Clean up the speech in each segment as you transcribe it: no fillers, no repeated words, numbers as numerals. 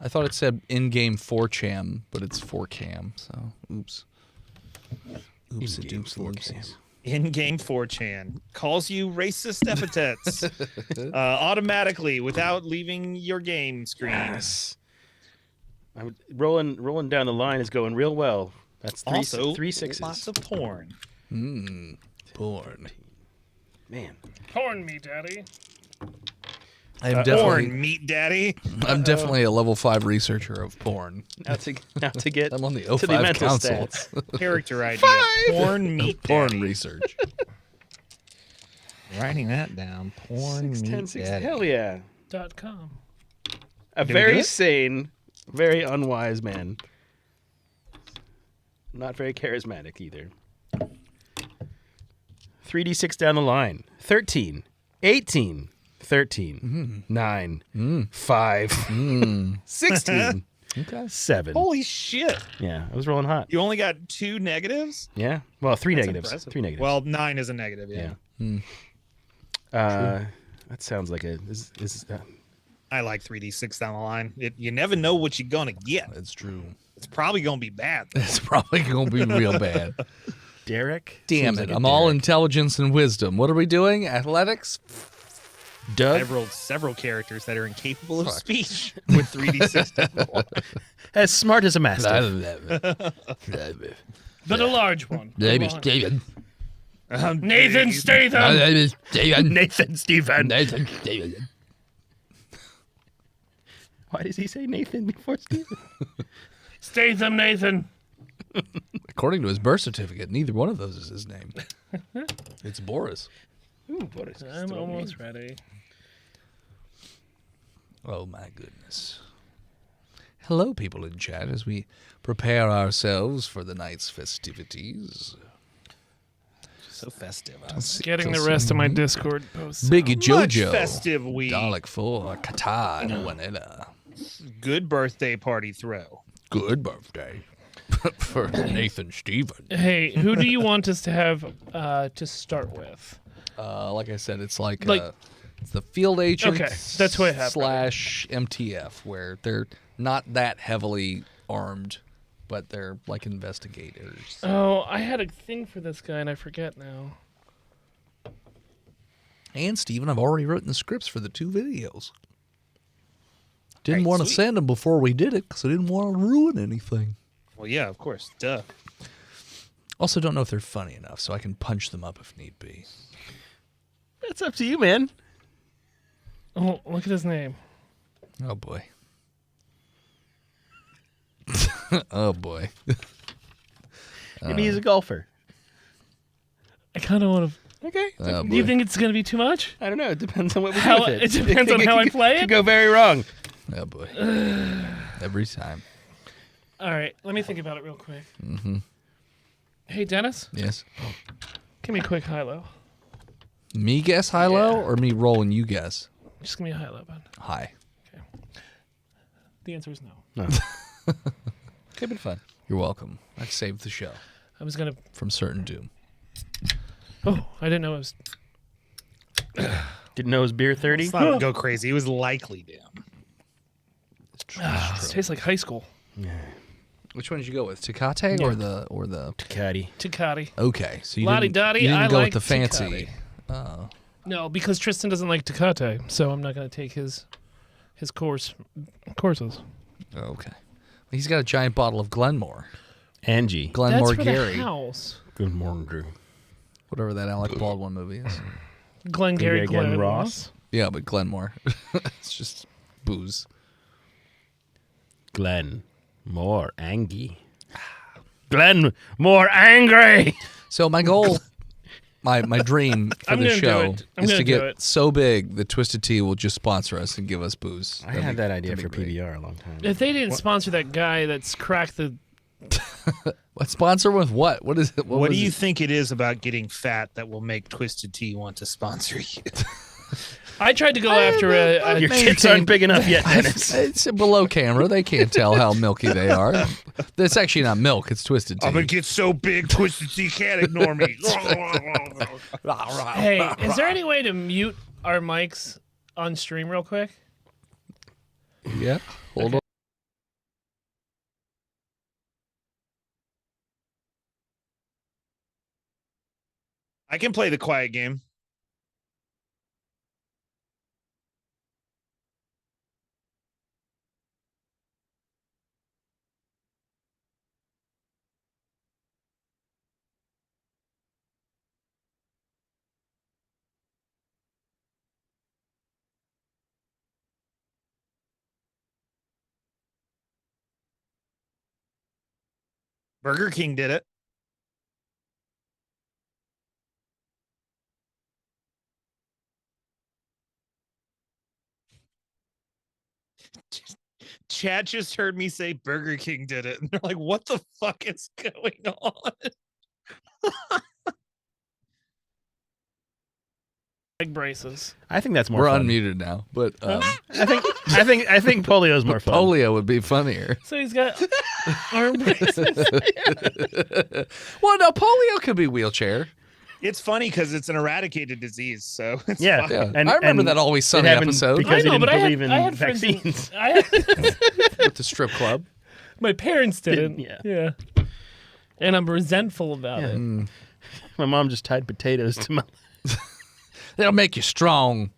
I thought it said in-game 4chan, but it's 4cam, so oops. Oops, a doops, oopsies. In-game 4chan calls you racist epithets automatically without leaving your game screen. Yes. Rolling down the line is going real well. That's three sixes. Lots of porn. Porn. Man. Porn me, daddy. I'm Porn meat daddy. I'm definitely a level 5 researcher of porn. Now to get I'm on the to the 05 mental council. stats. Character idea. Porn meat Porn daddy. research. Writing that down. Porn meat 610, daddy. hell yeah. .com. A Did we very do it? sane, very unwise man. Not very charismatic either. 3d6 down the line. 13, 18, 13, 9, 5, 16, Okay. 7. Holy shit. Yeah, I was rolling hot. You only got 2 negatives? Yeah, well, 3 That's negatives. impressive. 3 negatives. Well, 9 is a negative, yeah. That sounds like a. I like 3d6 down the line. You never know what you're going to get. That's true. It's probably going to be bad. It's probably going to be real bad. Derek? Damn Seems it. like a I'm all Derek. intelligence and wisdom. What are we doing? Athletics? Doug? I've rolled several characters that are incapable of speech with 3d6 down the line. As smart as a master. But a large one. Name A is large- David. Nathan Statham. Name is David. Nathan Stephen. Nathan David. Why does he say Nathan before Stephen? Statham Nathan. According to his birth certificate, neither one of those is his name. It's Boris. Ooh, what is I'm almost ready. Oh my goodness. Hello, people in chat, as we prepare ourselves for the night's festivities. So festive. Getting the rest of my Discord posts. Biggie Much Jojo. festive week. Dalek 4, Qatar, Wanella. Good birthday party throw. Good birthday. For Nathan Stephen. Hey, who do you want us to have to start with? Like I said, it's like Like- it's the field agent Okay, that's what I have. slash MTF, where they're not that heavily armed, but they're like investigators. Oh, I had a thing for this guy and I forget now. And Steven, I've already written the scripts for the 2 videos. Didn't Right, want to sweet. send them before we did it because I didn't want to ruin anything. Well, yeah, of course. Duh. Also, don't know if they're funny enough, so I can punch them up if need be. That's up to you, man. Oh, look at his name. Oh boy. Oh boy. Maybe he's a golfer. I kind of want to. Okay. Oh, Do you boy. think it's going to be too much? I don't know. It depends on what we do How, with it depends on how I play Could it. go very wrong. Oh boy. Every time. All right, let me think about it real quick. Hey, Dennis, Yes. give me a quick high-low. Me guess high-low or me roll and you guess? Just give me a high-low, bud. High. The answer is no. Could have been fun. You're welcome. I've saved the show I was going to... from certain doom. Oh, I didn't know it was... Didn't know it was beer 30. Let's not go crazy. It was likely down. It tastes like high school. Which one did you go with? Tecate or the Caddy. Tecate. Okay, so you Lottie-dottie, didn't I go like with the fancy. Tecate. No, because Tristan doesn't like Tecate, so I'm not going to take his courses. Okay. He's got a giant bottle of Glenmore. Angie. Glenmore That's for Gary. the house. Good morning, Drew. Whatever that Alec Baldwin movie is. Glengarry Maybe again, Glen Ross. Yeah, but Glenmore. It's just booze. Glenn. More angy. Glenn. More angry. So my goal, my dream for I'm the gonna do show it. I'm is to gonna do get it. so big that Twisted Tea will just sponsor us and give us booze. I had that idea for PBR a long time ago. If they didn't sponsor that guy that's cracked the... What sponsor with what? What is it? What was do you it? think it is about getting fat that will make Twisted Tea want to sponsor you? I tried to go after a Your tits aren't big enough yet, Dennis. It's below camera. They can't tell how milky they are. It's actually not milk. It's Twisted Tea. I'm gonna get so big, Twisted Tea can't ignore me. Hey, is there any way to mute our mics on stream real quick? Yeah. Hold on. I can play the quiet game. Burger King did it. Chad just heard me say Burger King did it. And they're like, what the fuck is going on? Leg braces. I think that's more We're fun. unmuted now, but I think polio's more fun. polio would be funnier. So he's got arm braces. Well, no, polio could be wheelchair. It's funny because it's an eradicated disease. So it's Yeah. fine. Yeah. I remember that Always Sunny happened episode because I know, he but didn't I believe had in friends in- vaccines. with the strip club. My parents didn't. Yeah. And I'm resentful about Yeah. it. My mom just tied potatoes to my. They'll make you strong.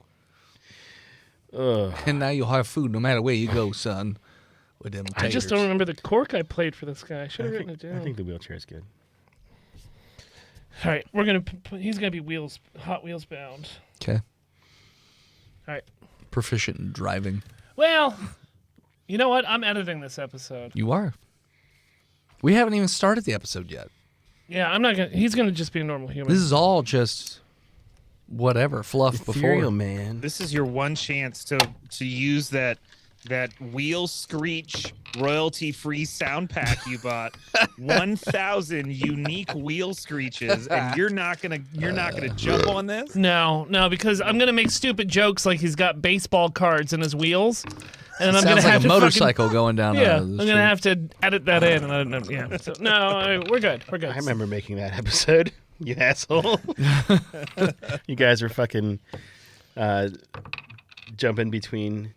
Ugh. And now you'll have food no matter where you go, son. With them I just taters. don't remember the cork I played for this guy. I should have written it down. I think the wheelchair is good. All right, we're gonna. He's gonna be Hot Wheels bound. Okay. All right. Proficient in driving. Well, you know what? I'm editing this episode. You are. We haven't even started the episode yet. Yeah, I'm not gonna. He's gonna just be a normal human. This is all just whatever fluff Ethereal before. man. This is your one chance to use that wheel screech royalty-free sound pack you bought. 1,000 unique wheel screeches, and you're not gonna jump on this. No, because I'm gonna make stupid jokes like he's got baseball cards in his wheels, and I'm gonna Sounds like have a to motorcycle going down. Yeah, the I'm street. gonna have to edit that in, and I don't know. Yeah, so, no, we're good. We're good. I remember making that episode. You asshole. You guys were fucking jumping between.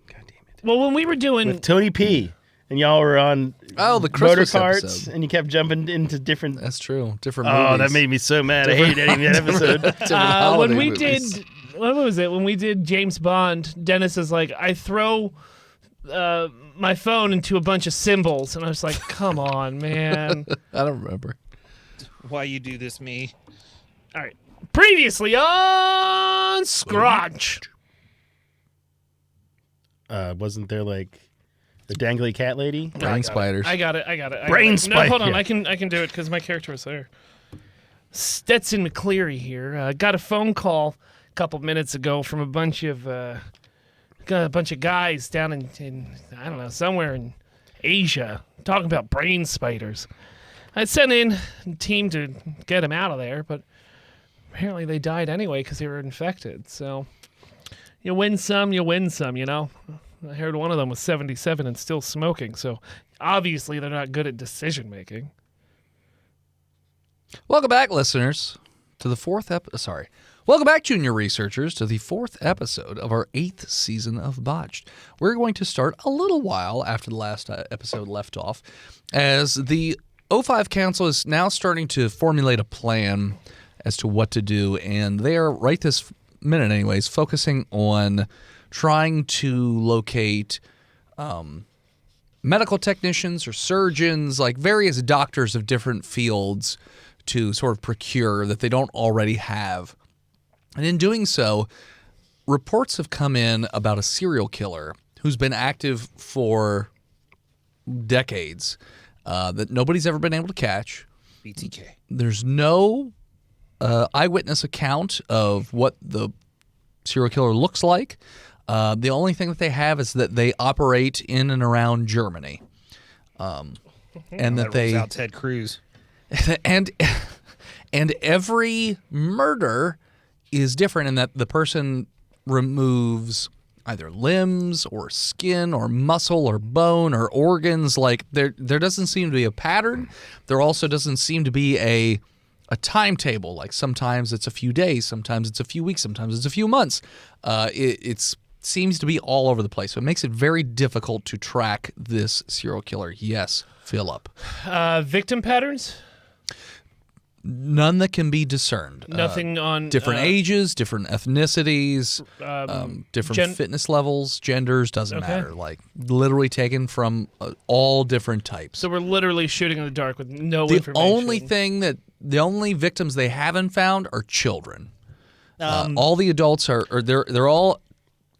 God damn it. Well, when we were doing, With Tony P. And y'all were on Oh, the motor Christmas carts, episode. and you kept jumping into different. That's true. Different Oh, movies. that made me so mad. I hated editing that episode. Different when holiday we movies. did, what was it? When we did James Bond, Dennis is like, I throw my phone into a bunch of symbols, and I was like, come on, man. I don't remember. Why you do this, me? All right. Previously on Scrunch. Wasn't there like the dangly cat lady? Brain spiders. I got it. Brain No, spider. hold on. Yeah. I can do it because my character was there. Stetson McCleary here. Got a phone call a couple minutes ago from a bunch of guys down in I don't know, somewhere in Asia talking about brain spiders. I sent in a team to get them out of there, but apparently they died anyway because they were infected. So you win some, you win some, you know. I heard one of them was 77 and still smoking, so obviously they're not good at decision making. Welcome back, listeners, to the Welcome back, junior researchers, to the 4th episode of our 8th season of Botched. We're going to start a little while after the last episode left off, as the O5 Council is now starting to formulate a plan as to what to do, and they are, right this minute anyways, focusing on trying to locate medical technicians or surgeons, like various doctors of different fields to sort of procure that they don't already have. And in doing so, reports have come in about a serial killer who's been active for decades that nobody's ever been able to catch. BTK. There's no eyewitness account of what the serial killer looks like. The only thing that they have is that they operate in and around Germany, and that Rules out Ted Cruz. and every murder is different in that the person removes either limbs or skin or muscle or bone or organs. Like there doesn't seem to be a pattern. There also doesn't seem to be a timetable. Like sometimes it's a few days, sometimes it's a few weeks, sometimes it's a few months. It seems to be all over the place. So it makes it very difficult to track this serial killer. Yes, fill up. Victim patterns? None that can be discerned. Nothing on Different ages, different ethnicities, different fitness levels, genders, doesn't matter. Like literally taken from all different types. So we're literally shooting in the dark with no The information. the only victims they haven't found are children. All the adults they're all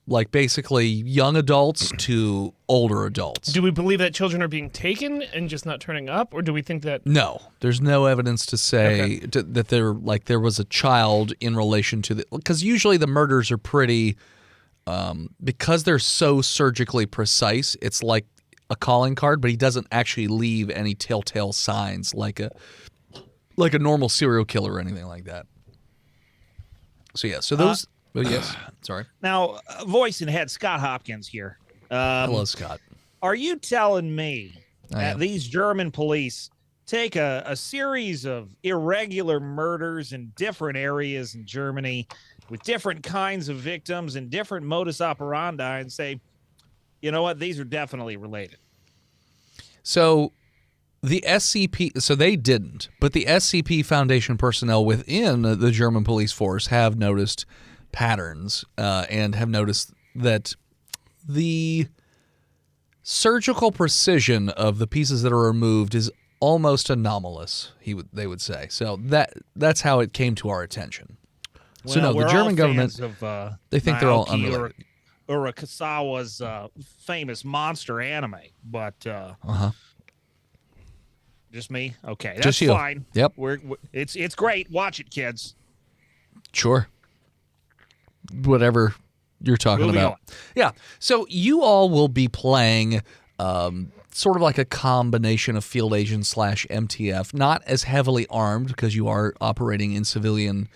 like basically young adults to older adults. Do we believe that children are being taken and just not turning up, or do we think that? No, there's no evidence to say that there was a child in relation to the, because usually the murders are pretty because they're so surgically precise. It's like a calling card, but he doesn't actually leave any telltale signs like a normal serial killer or anything like that. So yeah, so those. Yes, sorry. Now, voice and head Scott Hopkins here. Hello, Scott. Are you telling me I that am. these German police take a series of irregular murders in different areas in Germany with different kinds of victims and different modus operandi and say, you know what, these are definitely related? So the SCP, so they didn't, but the SCP Foundation personnel within the German police force have noticed patterns and have noticed that the surgical precision of the pieces that are removed is almost anomalous, they would say. So that's how it came to our attention. So no, we're the German all government, fans of, they think they're all Naoki unrelated. Urasawa's famous monster anime, but just me. Okay, that's Just you. fine. Yep. It's great. Watch it, kids. Sure. Whatever you're talking Moving about. on. Yeah. So you all will be playing sort of like a combination of field agent / MTF, not as heavily armed because you are operating in civilian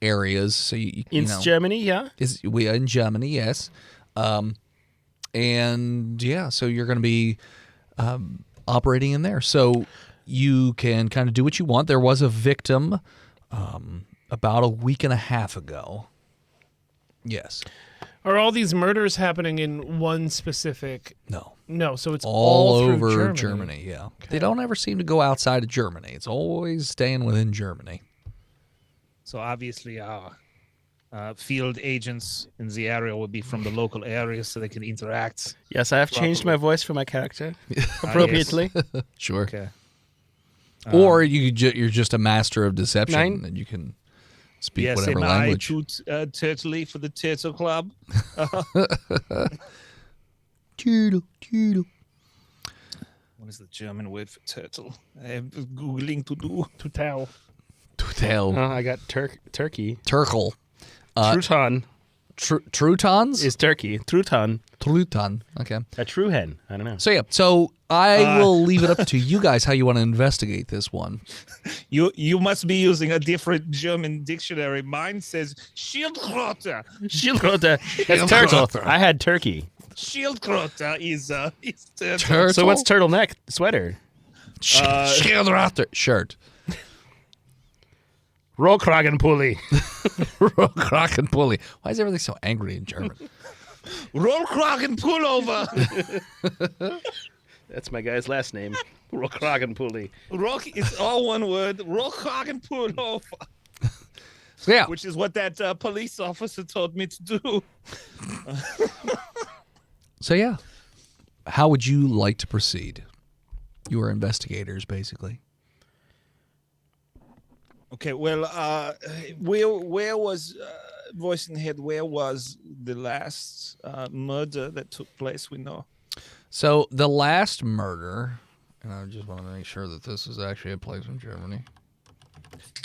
areas. So you know, Germany, yeah. we are in Germany, yes. And yeah, so you're going to be operating in there. So you can kind of do what you want. There was a victim about a week and a half ago. Yes. Are all these murders happening in one specific? No. No, so it's All through over Germany. Yeah. They don't ever seem to go outside of Germany. It's always staying within Germany. So obviously, field agents in the area will be from the local area, so they can interact. Yes, I have changed my voice for my character Yes. appropriately. Sure. Okay. Or you're just a master of deception 9? and you can speak Yes, whatever am language. I too turtley for the Turtle Club? Turtle. What is the German word for turtle? I am Googling to do. To tell. Tutel. I got turkey. Turkle. Truton Trutons? is turkey. Truton. Truton. Okay. A true hen. I don't know. So yeah, so I will leave it up to you guys how you want to investigate this one. You must be using a different German dictionary. Mine says Schildkröte. Schildkröte. That's turtle. I had turkey. Schildkröte is turtle. Turtle? So what's turtleneck? Sweater. Shirt. Rollkragenpulli. Krakenpulli. Why is everything so angry in German? Rollkragen pullover. That's my guy's last name. Rollkragenpulli. Rock is all one word. Rollkragen pullover. So yeah. Which is what that police officer told me to do. So yeah. How would you like to proceed? You are investigators, basically. Okay, well, where was voice in the head? Where was the last murder that took place? We know. So the last murder, and I just want to make sure that this is actually a place in Germany.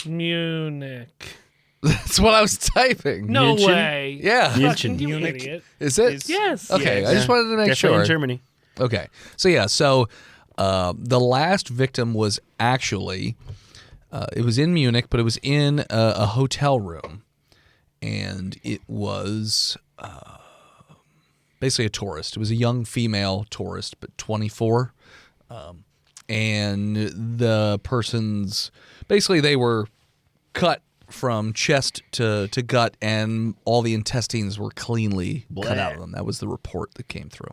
Munich. That's what I was typing. No München? way. Yeah. München. You Munich. idiot. Is it? Is- Yes. Okay, Yeah, I just wanted to make Definitely sure. in Germany. Okay. So yeah, so the last victim was actually it was in Munich, but it was in a hotel room, and it was basically a tourist. It was a young female tourist, but 24, and the person's basically they were cut from chest to gut, and all the intestines were cleanly cut out of them. That was the report that came through.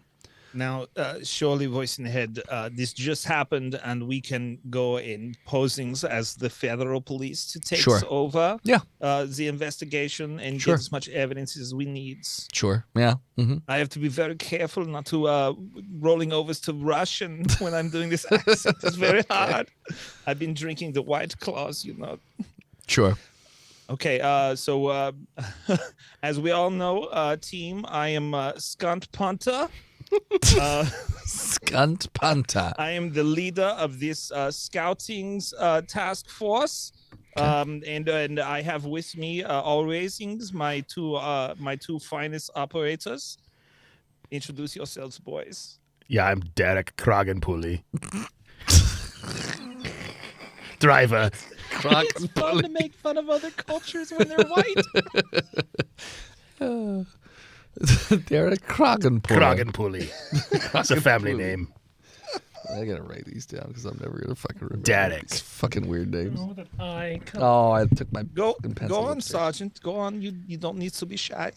Now, surely, voice in the head, this just happened, and we can go in posings as the federal police to take Sure. over Yeah. the investigation and Sure. get as much evidence as we need. Sure. Yeah. Mm-hmm. I have to be very careful not to rolling overs to Russian when I'm doing this accent. It's very hard. I've been drinking the White Claws, you know. Sure. Okay, so as we all know, team, I am Skunt Punter. Skunt Panta. I am the leader of this scouting task force, and I have with me always my two finest operators. Introduce yourselves, boys. Yeah, I'm Derek Kragenpulli. Driver. It's fun to make fun of other cultures when they're white. Derek Kragenpulli. Kragenpulli. That's a family name. I gotta write these down because I'm never gonna fucking remember. Derek. These fucking weird names. Oh, that I come. Oh, I took my Go fucking pencil on, upstairs. Sergeant. Go on. You don't need to be shy.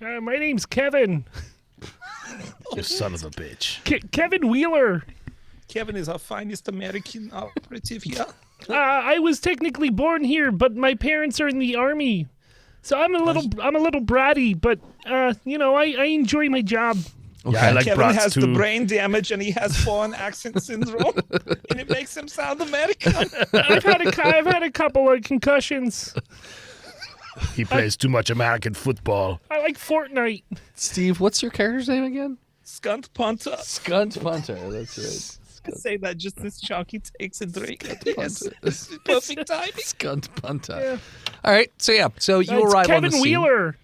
My name's Kevin. You son of a bitch. Kevin Wheeler. Kevin is our finest American operative here. I was technically born here, but my parents are in the army, so I'm a little bratty. But you know, I enjoy my job. Okay. Yeah, I like Kevin brats has too. the brain damage and he has foreign accent syndrome, and it makes him sound American. I've had a couple of concussions. He plays too much American football. I like Fortnite. Steve, what's your character's name again? Skunt Punter. Skunt Punter. That's right. I say that just as Chunky takes a drink. Yes, this is perfect timing. Skunt Punter. Yeah. All right. So you It's arrive on the Kevin scene. Wheeler.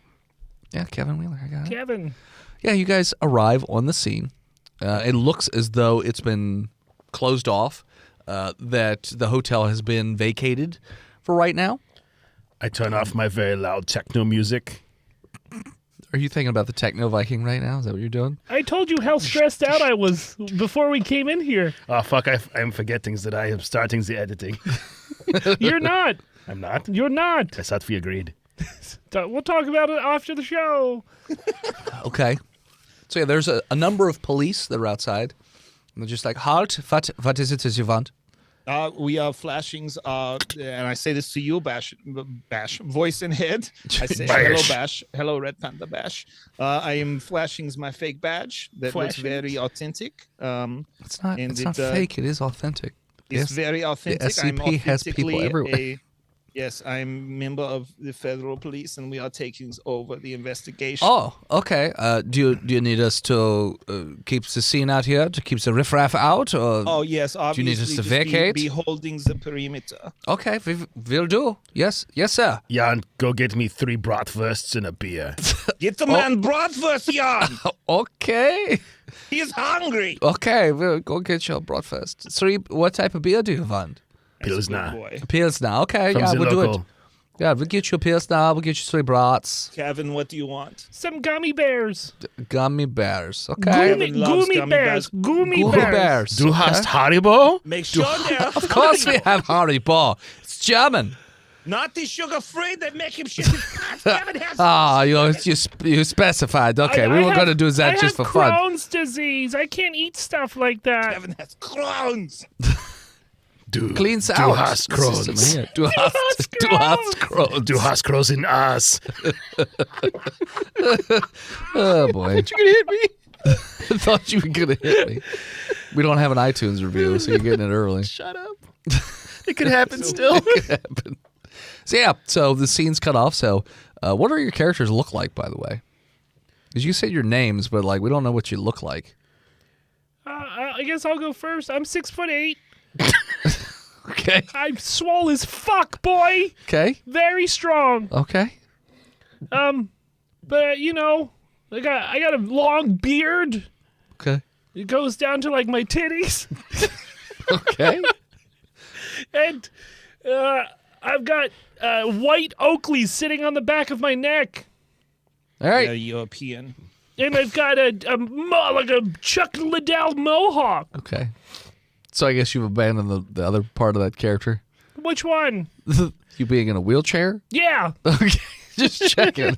Yeah, Kevin Wheeler. I got it. Kevin. Yeah, you guys arrive on the scene. It looks as though it's been closed off. That the hotel has been vacated for right now. I turn off my very loud techno music. Are you thinking about the Techno Viking right now? Is that what you're doing? I told you how stressed out I was before we came in here. Oh, fuck, I'm forgetting that I am starting the editing. You're not. I'm not? You're not. I thought we agreed. We'll talk about it after the show. Okay. So yeah, there's a number of police that are outside. And they're just like, halt, what is it that you want? We are flashings, and I say this to you, Bash, voice and head. I say, hello, Bash. Bash. Hello, Red Panda Bash. I am flashings my fake badge that looks Flashings? very authentic. It's not. And It's not it, fake. It is authentic. It's Yes, very authentic. SCP has people authentically everywhere. Yes, I'm a member of the federal police, and we are taking over the investigation. Oh, okay. Do you need us to keep the scene out here to keep the riffraff out? Or... Oh, yes, obviously. you need us to just vacate? Be holding the perimeter. Okay, we'll do. Yes, sir. Jan, go get me 3 bratwursts and a beer. Get the man bratwurst, Jan. Okay. He is hungry. Okay, we'll go get your breakfast. 3. What type of beer do you want? Pilsner. Boy. Pilsner. Okay, From yeah, the we'll do it. local. Yeah, we'll get you a Pilsner. We'll get you 3 brats. Kevin, what do you want? Some gummy bears. Gummy bears. Okay. Kevin loves Gummy gummy bears. Gummy Gummy bears. bears. Du okay. hast Haribo? Make sure they're Of course we have Haribo. It's German. not the sugar free that make him shit his pants. Kevin has Ah, you specified. Okay, we were going to do that just for fun. I have Crohn's disease. I can't eat stuff like that. Kevin has Crohn's. Cleans Du out. hast the system Crohn's. here. Du hast Crohn's. Du hast Crohn's in ass. Oh, boy. You gonna hit me? I thought you were going to hit me. We don't have an iTunes review, so you're getting it early. Shut up. It could happen still. Happen. So, yeah, so the scene's cut off. So, what do your characters look like, by the way? Because you said your names, but, like, we don't know what you look like. I guess I'll go first. I'm 6'8". Okay. I'm swole as fuck, boy. Okay. Very strong. Okay. But you know, I got a long beard. Okay. It goes down to like my titties, Okay. and I've got white Oakleys sitting on the back of my neck, All right. European. and I've got like a Chuck Liddell mohawk. Okay. So I guess you've abandoned the other part of that character. Which one? You being in a wheelchair? Yeah. Okay. Just checking.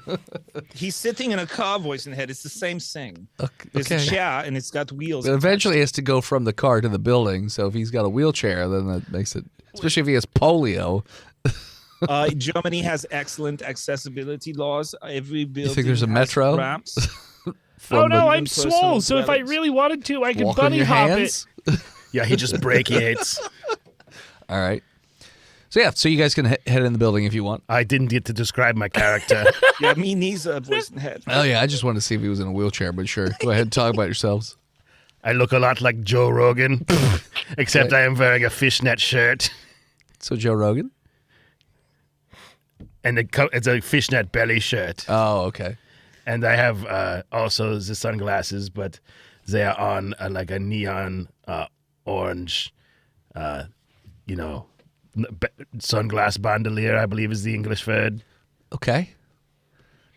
He's sitting in a car, voice and head. It's the same thing. Okay. There's a chair and it's got wheels. But eventually he has to go from the car to the building. So if he's got a wheelchair, then that makes it, especially if he has polio. Germany has excellent accessibility laws. Every building. think there's a has metro? ramps. Oh no, I'm personal swole. So if I dwellings. really wanted to, I could Walk on bunny your hop hands. it. Yeah, he just brachiates. All right. So yeah, so you guys can head in the building if you want. I didn't get to describe my character. Yeah, me neither, voice and head. Oh yeah, I just wanted to see if he was in a wheelchair, but sure. Go ahead and talk about yourselves. I look a lot like Joe Rogan, except I am wearing a fishnet shirt. So Joe Rogan? And it's a fishnet belly shirt. Oh, okay. And I have also the sunglasses, but they are on like a neon orange, sunglass bandolier, I believe is the English word. Okay.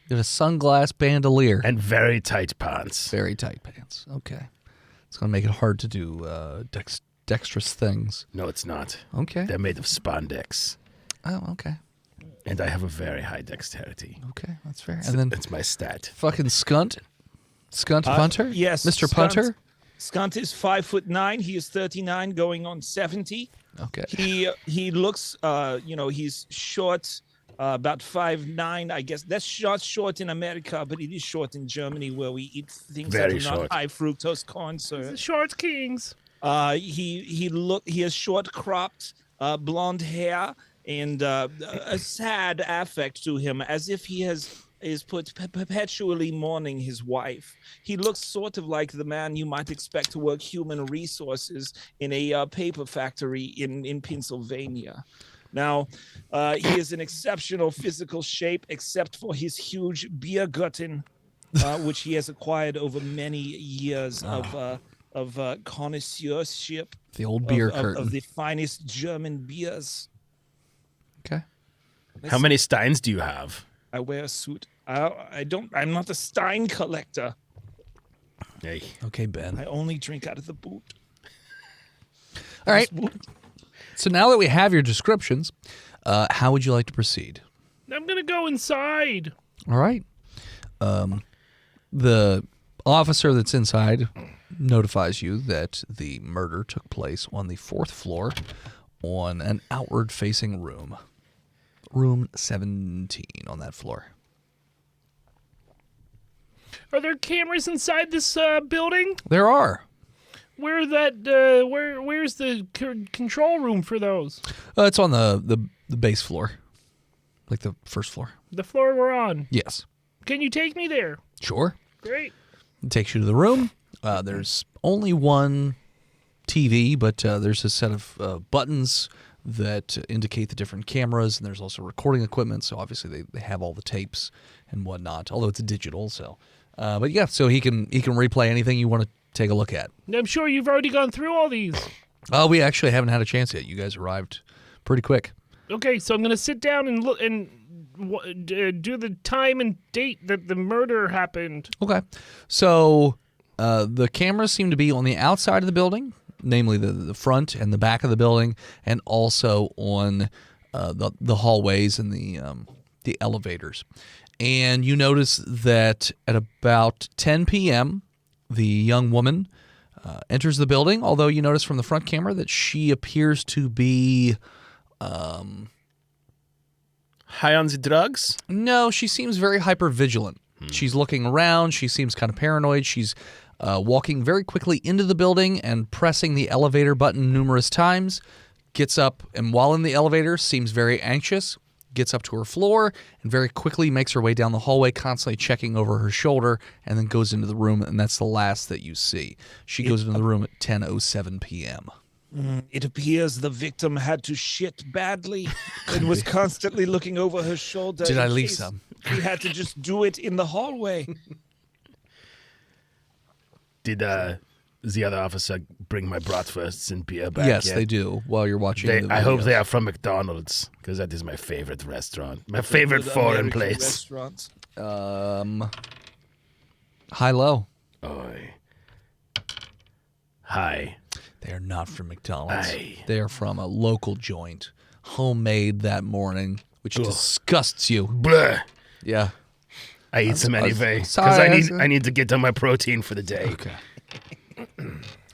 You got a sunglass bandolier. And very tight pants. Very tight pants. Okay. It's going to make it hard to do dexterous things. No, it's not. Okay. They're made of spandex. Oh, okay. And I have a very high dexterity. Okay, that's fair. And then It's my stat. fucking Skunt Punter? Yes, Mr. Skunt. Punter? Skunt is 5'9". He is 39, going on 70. Okay. He looks, he's short, about 5'9". I guess that's short in America, but it is short in Germany, where we eat things Very that are short. not high fructose corn The syrup. Short Kings. He has short cropped blonde hair and a sad affect to him, as if he is perpetually mourning his wife. He looks sort of like the man you might expect to work human resources in a paper factory in Pennsylvania. Now, he is in exceptional physical shape, except for his huge beer gutting, which he has acquired over many years of connoisseurship. The old beer curtain. Of the finest German beers. Okay. How many steins do you have? I wear a suit. I'm not a Stein collector. Hey. Okay, Ben. I only drink out of the boot. All right. So now that we have your descriptions, how would you like to proceed? I'm gonna go inside. All right. The officer that's inside notifies you that the murder took place on the 4th floor on an outward-facing room. Room 17 on that floor. Are there cameras inside this building? There are. Where's the control room for those? It's on the base floor, like the first floor. The floor we're on. Yes. Can you take me there? Sure. Great. It takes you to the room. There's only one TV, but there's a set of buttons that indicate the different cameras, and there's also recording equipment, so obviously they have all the tapes and whatnot, although it's digital. So, but yeah, so he can replay anything you want to take a look at. I'm sure you've already gone through all these. Oh, we actually haven't had a chance yet. You guys arrived pretty quick. Okay, so I'm gonna sit down and look and do the time and date that the murder happened. Okay, so the cameras seem to be on the outside of the building, namely the front and the back of the building, and also on the hallways and the elevators. And you notice that at about 10 p.m., the young woman enters the building, although you notice from the front camera that she appears to be... High on the drugs? No, she seems very hyper-vigilant. She's looking around. She seems kind of paranoid. She's walking very quickly into the building and pressing the elevator button numerous times. Gets up, and while in the elevator, seems very anxious. Gets up to her floor and very quickly makes her way down the hallway, constantly checking over her shoulder, and then goes into the room, and that's the last that you see. She goes into the room at 10:07 p.m. It appears the victim had to shit badly and was constantly looking over her shoulder. Did I in leave case some? He had to just do it in the hallway. Did the other officer bring my bratwursts and beer back Yes, yet? they do, while you're watching the I hope videos. they are from McDonald's, because that is my favorite restaurant. My favorite Good foreign American place. restaurants. High-low. Oi. Hi. They are not from McDonald's. Aye. They are from a local joint, homemade that morning, which disgusts you. Bleh. Yeah. I eat some anyway because sorry, I need to get on my protein for the day. Okay.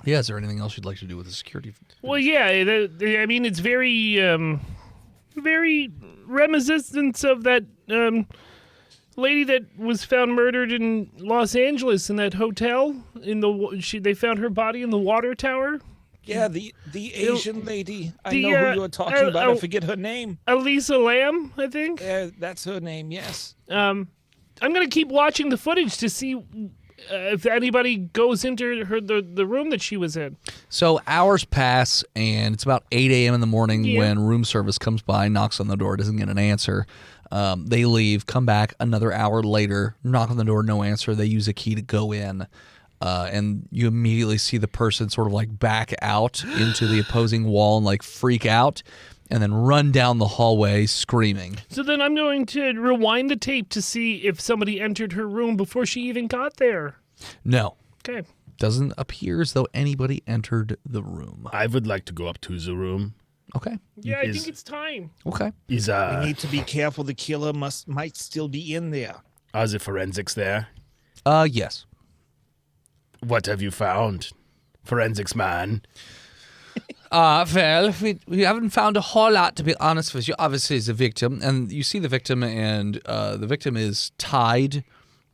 Yeah, is there anything else you'd like to do with the security? Well, yeah. I mean, it's very, very reminiscent of that lady that was found murdered in Los Angeles in that hotel. They found her body in the water tower. Yeah, the Asian lady. I the, know who you're talking about. I forget her name. Elisa Lam, I think. That's her name, yes. I'm gonna keep watching the footage to see if anybody goes into the room that she was in. So hours pass, and it's about 8 a.m. in the morning when room service comes by, knocks on the door, doesn't get an answer. They leave, come back another hour later, knock on the door, no answer. They use a key to go in. And you immediately see the person sort of like back out into the opposing wall and like freak out and then run down the hallway screaming. So then I'm going to rewind the tape to see if somebody entered her room before she even got there. No. Okay. Doesn't appear as though anybody entered the room. I would like to go up to the room. Okay. Yeah, I think it's time. Okay. We need to be careful. The killer might still be in there. Are the forensics there? Yes. What have you found, forensics man? Well, we haven't found a whole lot, to be honest with you. Obviously, it's a victim, and you see the victim, and the victim is tied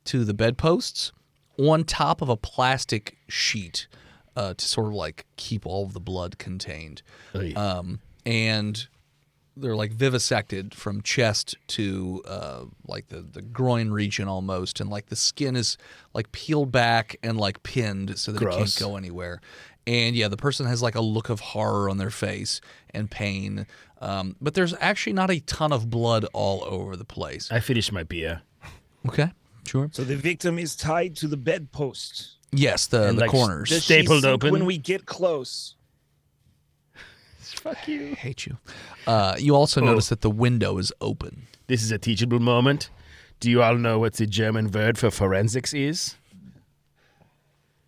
to the bedposts on top of a plastic sheet to sort of like keep all of the blood contained. And they're like vivisected from chest to like the groin region almost, and like the skin is like peeled back and like pinned so that it can't go anywhere. And yeah, the person has like a look of horror on their face and pain, but there's actually not a ton of blood all over the place. I finished my beer. Okay, sure. So the victim is tied to the bedpost. Yes, the like, corners. Does Stapled she sink open? when we get close? Fuck you. I hate you. You also notice that the window is open. This is a teachable moment. Do you all know what the German word for forensics is?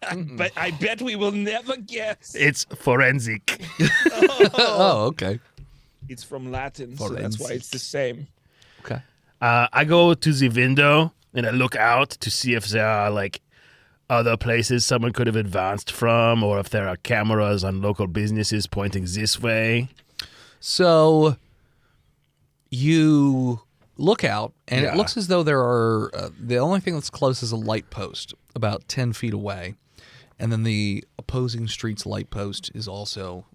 But I bet we will never guess. It's forensic. Oh, okay. It's from Latin, so that's why it's the same. Okay. I go to the window and I look out to see if there are like other places someone could have advanced from, or if there are cameras on local businesses pointing this way. So you look out, and it looks as though there are the only thing that's close is a light post about 10 feet away. And then the opposing street's light post is also,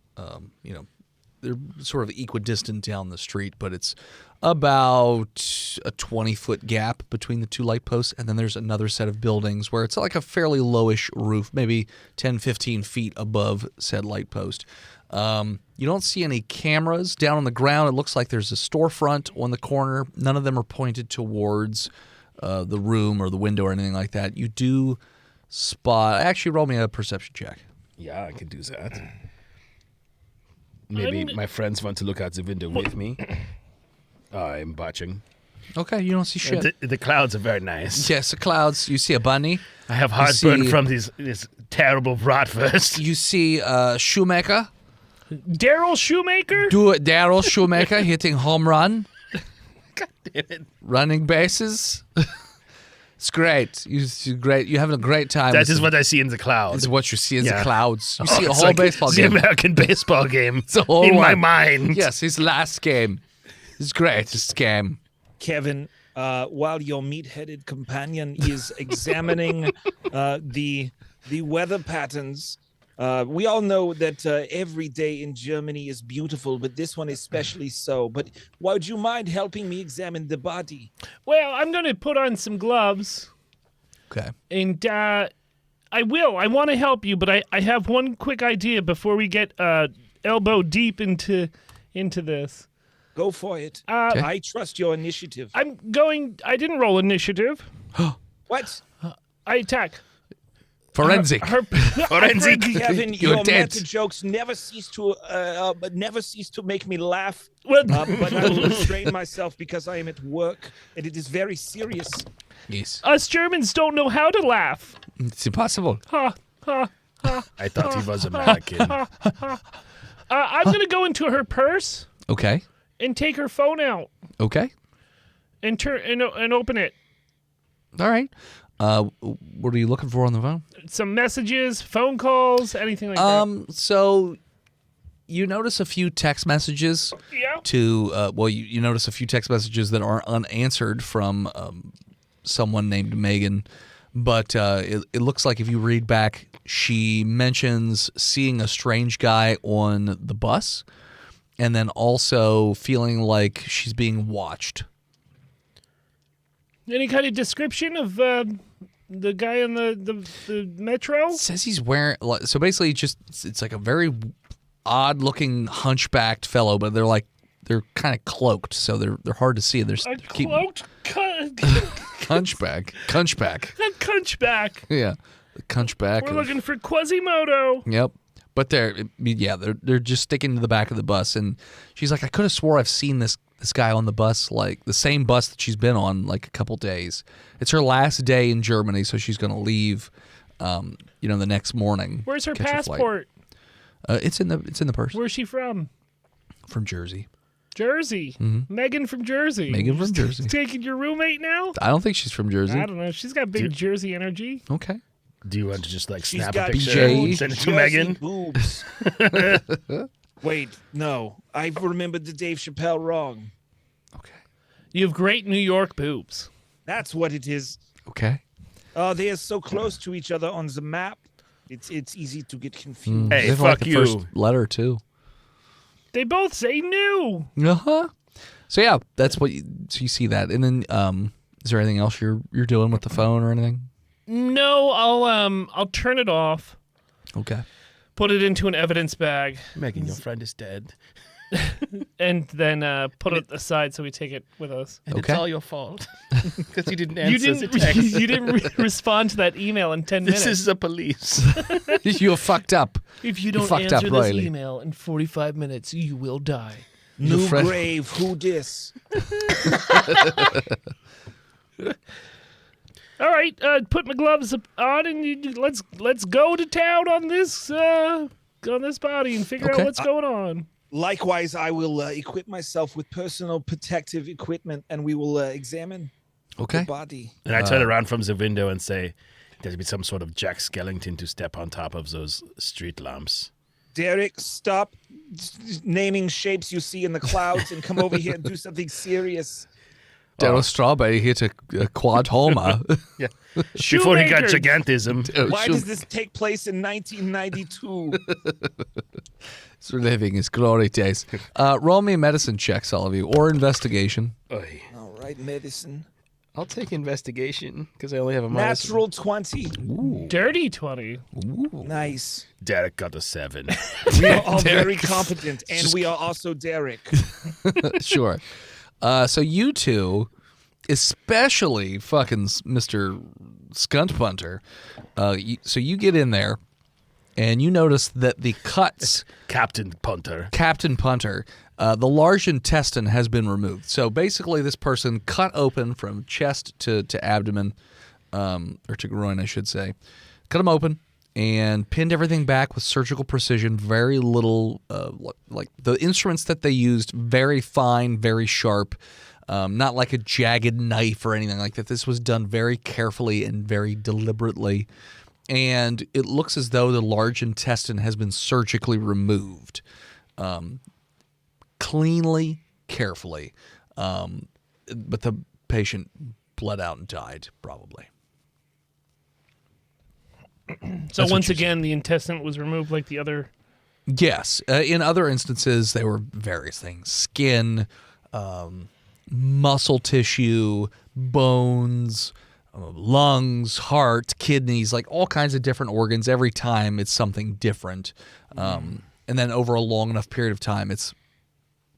they're sort of equidistant down the street, but it's about a 20-foot gap between the two light posts. And then there's another set of buildings where it's like a fairly lowish roof, maybe 10, 15 feet above said light post. You don't see any cameras down on the ground. It looks like there's a storefront on the corner. None of them are pointed towards the room or the window or anything like that. You do spot. Actually, roll me a perception check. Yeah, I could do that. Maybe my friends want to look out the window with me. I'm botching. Okay, you don't see shit. The clouds are very nice. Yes, the clouds. You see a bunny. I have heartburn see- from this terrible bratwurst. You see Shoemaker. Daryl Shoemaker? Daryl Shoemaker hitting home run. God damn it. Running bases. It's great. You're great. You're having a great time. That is what I see in the clouds. Is what you see in the clouds. You see a it's whole like baseball the game. American baseball game It's a whole in my one. mind. Yes, his last game. It's great. This game. Kevin, while your meat-headed companion is examining the weather patterns, we all know that every day in Germany is beautiful, but this one is especially so. But would you mind helping me examine the body? Well, I'm going to put on some gloves. Okay. And I will. I want to help you, but I have one quick idea before we get elbow deep into this. Go for it. Okay. I trust your initiative. I didn't roll initiative. What? I attack. Forensic. Forensic. Kevin, You're your dead. meta jokes never cease to make me laugh. Well, But I will restrain myself because I am at work and it is very serious. Yes. us Germans don't know how to laugh. It's impossible. Ha, ha. I thought he was American. I'm going to go into her purse Okay. and take her phone out. Okay. and open it. All right. What are you looking for on the phone? Some messages, phone calls, anything like that. So you notice a few text messages Yeah. to you notice a few text messages that are unanswered from someone named Megan, but it looks like if you read back, she mentions seeing a strange guy on the bus, and then also feeling like she's being watched. Any kind of description of the guy in the metro? It says he's wearing, so basically it's like a very odd looking hunchbacked fellow, but they're kind of cloaked, so they're hard to see. They're A cloaked hunchback. A hunchback. Yeah, the hunchback. We're looking for Quasimodo. Yep. But they're just sticking to the back of the bus, and she's like, I could have swore I've seen this guy on the bus, like the same bus that she's been on like a couple days. It's her last day in Germany, so she's going to leave, the next morning. Where's her catch a flight. passport? It's in the purse. Where's she from? From Jersey. Jersey. Megan from Jersey. Megan from Jersey. Taking your roommate now? I don't think she's from Jersey. I don't know. She's got big Jersey energy. Okay. Do you want to just She's snap got a picture BJ. and send it to Jersey Megan? boobs. Wait, no. I remembered the Dave Chappelle wrong. Okay. You have great New York boobs. That's what it is. Okay. Oh, they are so close to each other on the map. It's easy to get confused. Hey, They have, like, fuck the you. first letter too. They both say new. Uh-huh. So yeah, that's what so you see that. And then is there anything else you're doing with the phone or anything? No, I'll turn it off. Okay. Put it into an evidence bag, Megan, your friend is dead. and then put it aside so we take it with us. And Okay. it's all your fault. Because you didn't You answer didn't. the text. You didn't respond to that email in 10 This minutes. is the police. You're fucked up. If you You don't fucked answer up, this Riley. email in 45 minutes, you will die. New friend- grave, who dis? All right, put my gloves on and let's go to town on this body and figure Okay. out what's going on. Likewise, I will equip myself with personal protective equipment, and we will examine the Okay. body. And I turn around from the window and say, there'll be some sort of Jack Skellington to step on top of those street lamps. Derek, stop naming shapes you see in the clouds and come over here and do something serious. Daryl Strawberry hit a quad homer. Yeah. Before he got Shoemaker. gigantism. Why does this take place in 1992? He's reliving his glory days. Roll me medicine checks, all of you, or investigation. Oy. All right, medicine. I'll take investigation because I only have a minus. Natural 20. Dirty 20. Nice. Derek got a 7. We are all very competent, and we are also Derek. Sure. So you two, especially fucking Mr. Skunt Punter, so you get in there, and you notice that the cuts, Captain Punter. Captain Punter, the large intestine has been removed. So basically, this person cut open from chest to abdomen, or to groin, I should say. Cut them open and pinned everything back with surgical precision. Very little, like the instruments that they used, very fine, very sharp. Not like a jagged knife or anything like that. This was done very carefully and very deliberately. And it looks as though the large intestine has been surgically removed. Cleanly, carefully. But the patient bled out and died, probably. So That's once what you again, the intestine was removed like the other. Yes. In other instances, they were various things. Skin, muscle tissue, bones, lungs, heart, kidneys, like all kinds of different organs. Every time it's something different. And then over a long enough period of time, it's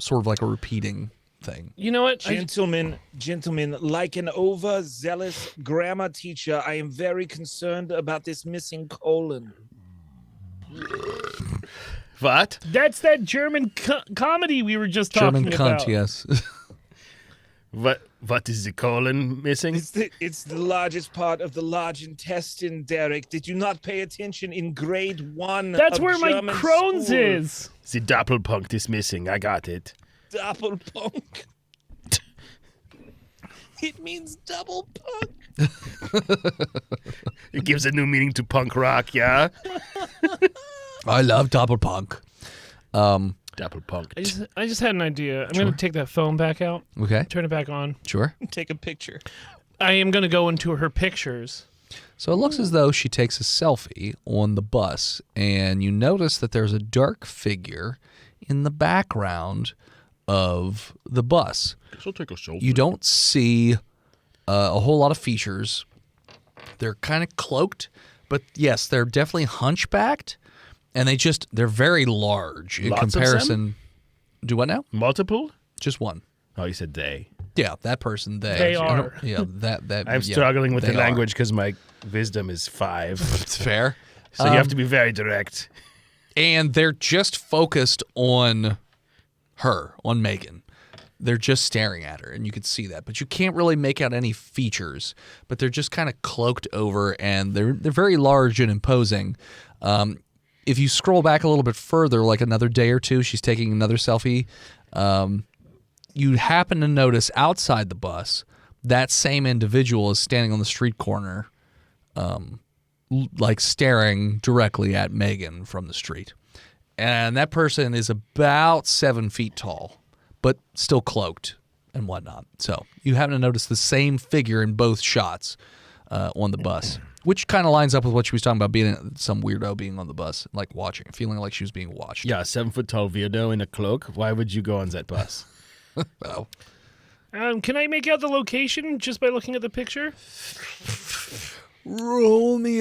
sort of like a repeating thing. You know what? Gentlemen, like an overzealous grammar teacher, I am very concerned about this missing colon. What? That's that German comedy we were just talking German about. cunt, yes. What is the colon missing? It's the largest part of the large intestine, Derek. Did you not pay attention in grade 1? That's of where my German Crohn's school? is. The doppelpunkt is missing. I got it. Doppelpunkt. It means double punk. It gives a new meaning to punk rock, yeah? I love double punk. Double punk. I just had an idea. I'm going to take that phone back out, Okay, turn it back on. sure. Take a picture. I am going to go into her pictures. So it looks as though she takes a selfie on the bus, and you notice that there's a dark figure in the background of the bus. She'll take a selfie. You don't see a whole lot of features. They're kind of cloaked, but yes, they're definitely hunchbacked, and they're very large in Lots of them? comparison. Do what now? Multiple? Just one. Oh, you said they. Yeah, that person. They are. Yeah, that. I'm yeah, struggling with the they are. language because my wisdom is 5. It's fair. So you have to be very direct. And they're just focused on her, on Megan. They're just staring at her, and you can see that. But you can't really make out any features. But they're just kind of cloaked over, and they're very large and imposing. If you scroll back a little bit further, like another day or two, she's taking another selfie. You happen to notice outside the bus, that same individual is standing on the street corner, like staring directly at Megan from the street. And that person is about 7 feet tall, but still cloaked and whatnot. So you happen to notice the same figure in both shots on the bus, which kind of lines up with what she was talking about, being some weirdo being on the bus, like watching, feeling like she was being watched. Yeah, 7-foot tall weirdo in a cloak. Why would you go on that bus? Oh. Can I make out the location just by looking at the picture? Roll me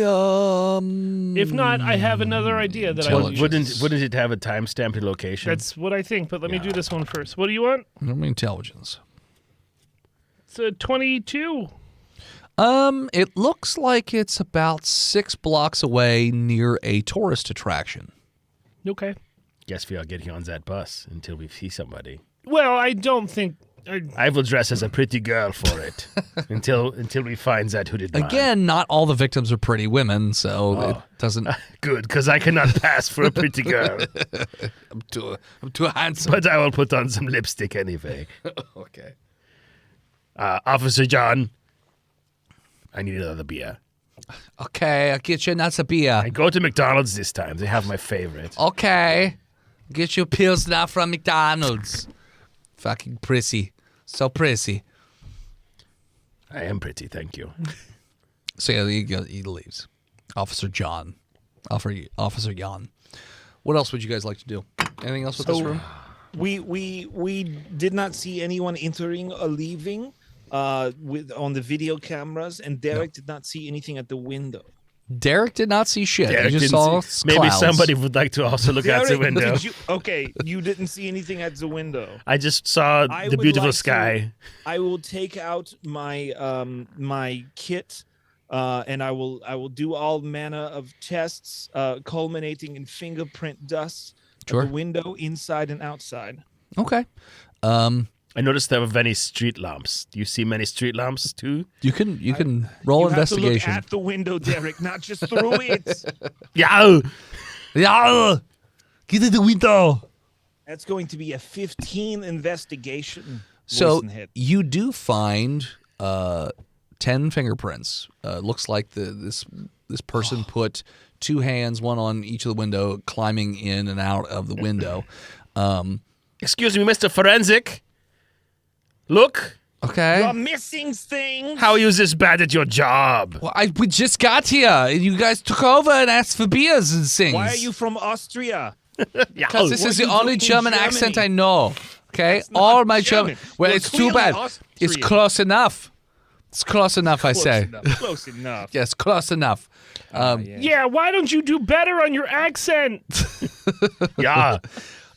If not, I have another idea that I Well, want. Wouldn't it have a time-stamped location? That's what I think, but let me do this one first. What do you want? intelligence. It's a 22. It looks like it's about 6 blocks away near a tourist attraction. Okay. Guess we are getting on that bus until we see somebody. Well, I don't think... I will dress as a pretty girl for it until we find that who did mine. Again, not all the victims are pretty women, so it doesn't. Good, because I cannot pass for a pretty girl. I'm too handsome. But I will put on some lipstick anyway. Okay. Officer John, I need another beer. Okay, I'll get you another beer. I go to McDonald's this time. They have my favorite. Okay, get you pills now from McDonald's. Fucking prissy, so prissy. I am pretty, thank you. So yeah, he leaves. Officer Jan. Officer Jan. What else would you guys like to do? Anything else with this room? We did not see anyone entering or leaving on the video cameras, and Derek did not see anything at the window. Derek did not see shit. Derek he just didn't saw maybe clouds. somebody would like to also look out the Derek, window. you didn't see anything at the window. I just saw I the would beautiful like sky. I will take out my my kit, and I will do all manner of tests, culminating in fingerprint dust Sure. of the window inside and outside. Okay. I noticed there were many street lamps. Do you see many street lamps too? You can roll You have investigation. to look at the window, Derek, not just through it. Yeah. Yeah, get in the window. That's going to be a 15 investigation. So voice and hit. you do find 10 fingerprints. Looks like this person put 2 hands, one on each of the window, climbing in and out of the window. Excuse me, Mr. Forensic. Look, Okay. You're missing things. how are you this bad at your job? Well, we just got here, and you guys took over and asked for beers and things. Why are you from Austria? Because this What is are the you only doing in German accent I Germany? know. Okay, That's not all my German. German. Well, You're it's too clearly bad. It's Austrian. close enough. It's close enough, I say. Close enough. Yes, close enough. Yeah, why don't you do better on your accent? Yeah.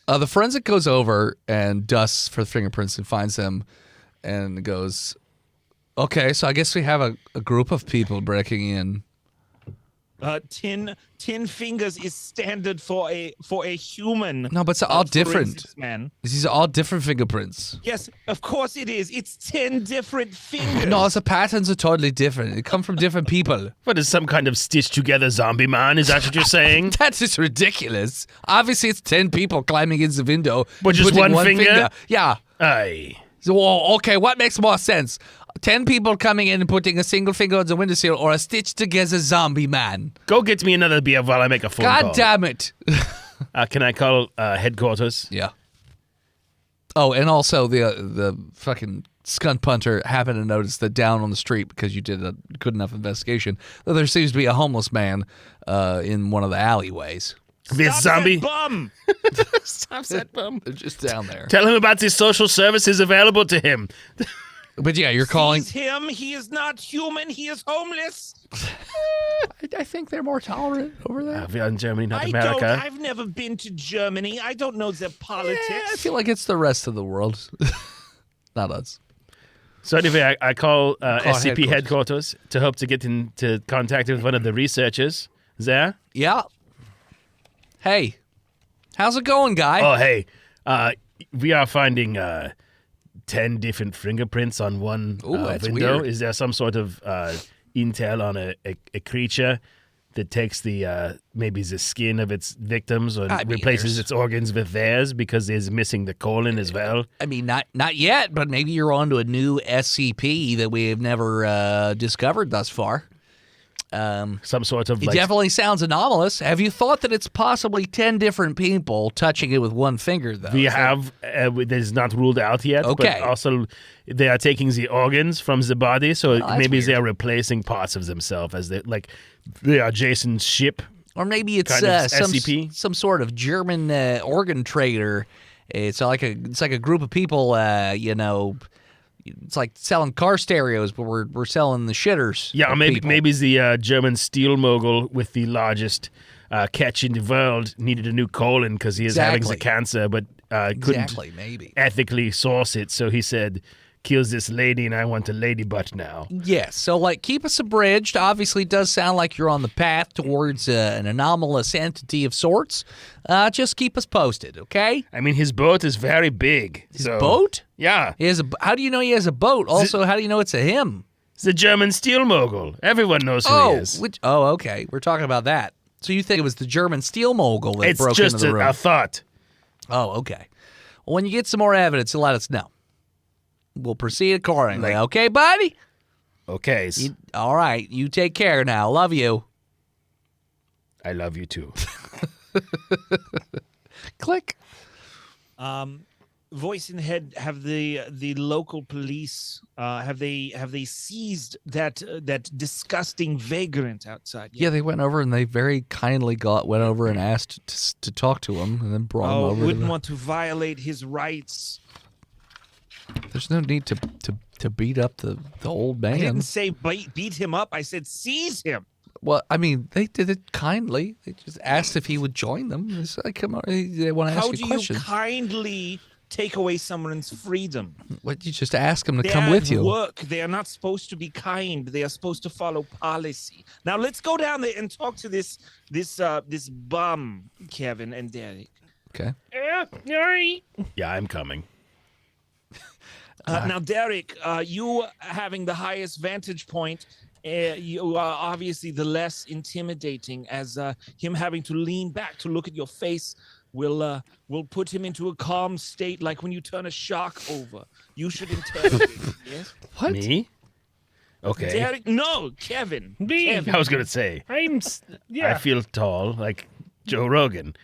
The forensic goes over and dusts for the fingerprints and finds them, and goes, "Okay, so I guess we have a group of people breaking in." 10 fingers is standard for a human. No, but it's all different. forensics man. These are all different fingerprints. Yes, of course it is. It's 10 different fingers. No, the patterns are totally different. They come from different people. What is some kind of stitched together zombie man? Is that what you're saying? That is ridiculous. Obviously, it's 10 people climbing in the window. But just putting one finger? Yeah. Aye. So, well, okay, what makes more sense? 10 people coming in and putting a single finger on the windowsill or a stitched together zombie man. Go get me another beer while I make a phone call. God damn it. Can I call headquarters? Yeah. Oh, and also the fucking skunt punter happened to notice that down on the street, because you did a good enough investigation, that there seems to be a homeless man in one of the alleyways. This zombie? That bum! Stop that bum. They're just down there. Tell him about the social services available to him. But yeah, you're calling. Seize him. He is not human. He is homeless. I think they're more tolerant over there. We are in Germany, not America. I've never been to Germany. I don't know their politics. I feel like it's the rest of the world, not us. So anyway, I call SCP headquarters. headquarters to hope to get into contact with one of the researchers there. Yeah. Hey, how's it going, guy? Oh, hey, we are finding 10 different fingerprints on one Ooh, that's window. weird. Is there some sort of intel on a creature that takes the maybe the skin of its victims or I mean, replaces there's- its organs with theirs because it's missing the colon as well? I mean, not yet, but maybe you're onto a new SCP that we have never discovered thus far. Some sort of It like definitely sounds anomalous. Have you thought that it's possibly 10 different people touching it with one finger, though? we have that is not ruled out yet. Okay. But also they are taking the organs from the body, so that's maybe they weird. are replacing parts of themselves as they are Jason's ship. Or maybe it's kind of SCP? some sort of German organ trader. It's like a group of people, it's like selling car stereos, but we're selling the shitters. Yeah, or of maybe people. maybe the German steel mogul with the largest catch in the world needed a new colon because he is having the Exactly. cancer, but couldn't Exactly, maybe. ethically source it. So he said, "Kills this lady, and I want a lady butt now." Yes, so keep us abridged. Obviously, it does sound like you're on the path towards an anomalous entity of sorts. Just keep us posted, okay? I mean, his boat is very big. His boat? Yeah, He has how do you know he has a boat? Also, how do you know it's a him? it's the German steel mogul. Everyone knows who he is. Okay. We're talking about that. So you think it was the German steel mogul that It's broke just into the room? a thought. Oh, okay. Well, when you get some more evidence, let us know. We'll proceed accordingly. Okay, buddy? Okay, All right. You take care now. Love you. I love you too. Click. Voice in the head. Have the local police have they seized that disgusting vagrant outside? Yeah, they went over and they very kindly went over and asked to talk to him and then brought him Oh, over. wouldn't want to violate his rights. There's no need to beat up the old I man. didn't say beat him up. I said seize him. Well, I mean, they did it kindly. They just asked if he would join them. It's like, come on, they want to ask How you do questions. you kindly take away someone's freedom? What, you just ask them to They come are with at you. work. They are not supposed to be kind. They are supposed to follow policy. Now let's go down there and talk to this bum, Kevin and Derek. Okay. Yeah, all right. Yeah, I'm coming. Now, Derek, you having the highest vantage point, you are obviously the less intimidating, as him having to lean back to look at your face will put him into a calm state, like when you turn a shark over. You should interrogate him, yes? What? Me? Okay. Derek, no, Kevin. Me. Kevin. I was gonna say. Yeah. I feel tall, like Joe Rogan.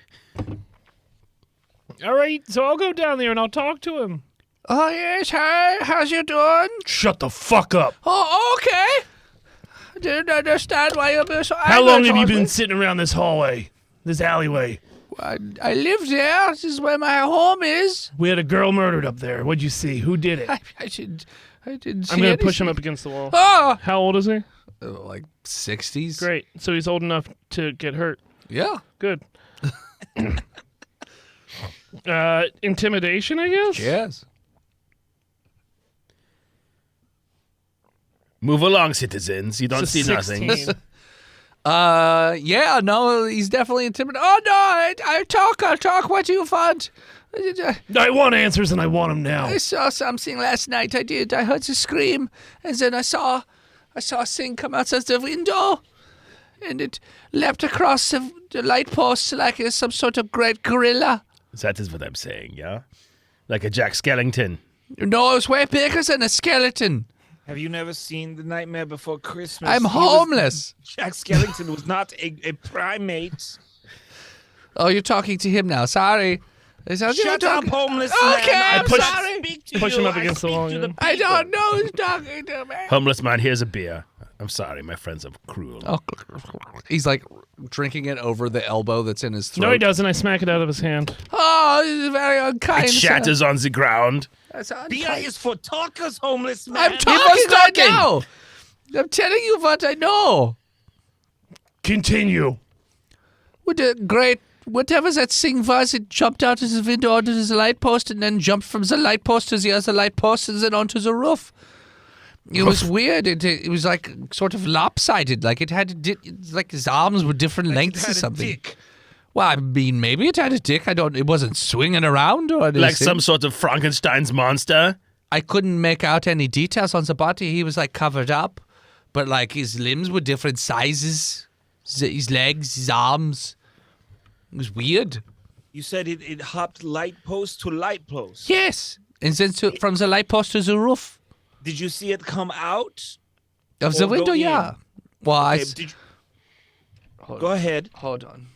All right, so I'll go down there and I'll talk to him. Oh, yes. Hi. How's you doing? Shut the fuck up. Oh, okay. I didn't understand why you're being so How angry long have you towards been me. sitting around this hallway, this alleyway? I live there. This is where my home is. We had a girl murdered up there. What'd you see? Who did it? I didn't see I'm going to push him anything. up against the wall. Oh! How old is he? Like 60s. Great. So he's old enough to get hurt. Yeah. Good. Intimidation, I guess? Yes. Move along, citizens. You don't It's a see nothing. 16. Yeah, no, he's definitely intimidated. Oh, no, I'll talk. What do you want? I want answers and I want them now. I saw something last night. I did. I heard a scream, and then I saw a thing come outside the window, and it leapt across the light post like some sort of great gorilla. That is what I'm saying, yeah? Like a Jack Skellington. No, it was way bigger than a skeleton. Have you never seen The Nightmare Before Christmas? I'm homeless. Jack Skellington was not a primate. Oh, you're talking to him now. Sorry. Shut up, homeless Okay, man. I'm sorry. Push him up against the wall, yeah. I don't know who's talking to me. Homeless man, here's a beer. I'm sorry, my friends are cruel. Oh, he's like drinking it over the elbow that's in his throat. No, he doesn't. I smack it out of his hand. Oh, this is very unkind. It shatters on the ground. That's Beer unkind. is for talkers, homeless man. I'm talking right now. I'm telling you what I know. Continue. What a great... Whatever that thing was, it jumped out of the window onto the light post and then jumped from the light post to the other light post and then onto the roof. It was weird. It was like sort of lopsided. Like it had like his arms were different lengths or something. Dick. Well, I mean, maybe it had a dick. It wasn't swinging around or anything. Like some sort of Frankenstein's monster. I couldn't make out any details on the body. He was like covered up, but like his limbs were different sizes. His legs, his arms. It was weird. You said it hopped light post to light post. Yes, and then from the light post to the roof Did you see it come out? of the Or go window. in? Yeah. Well, I. Okay, go ahead. Hold on.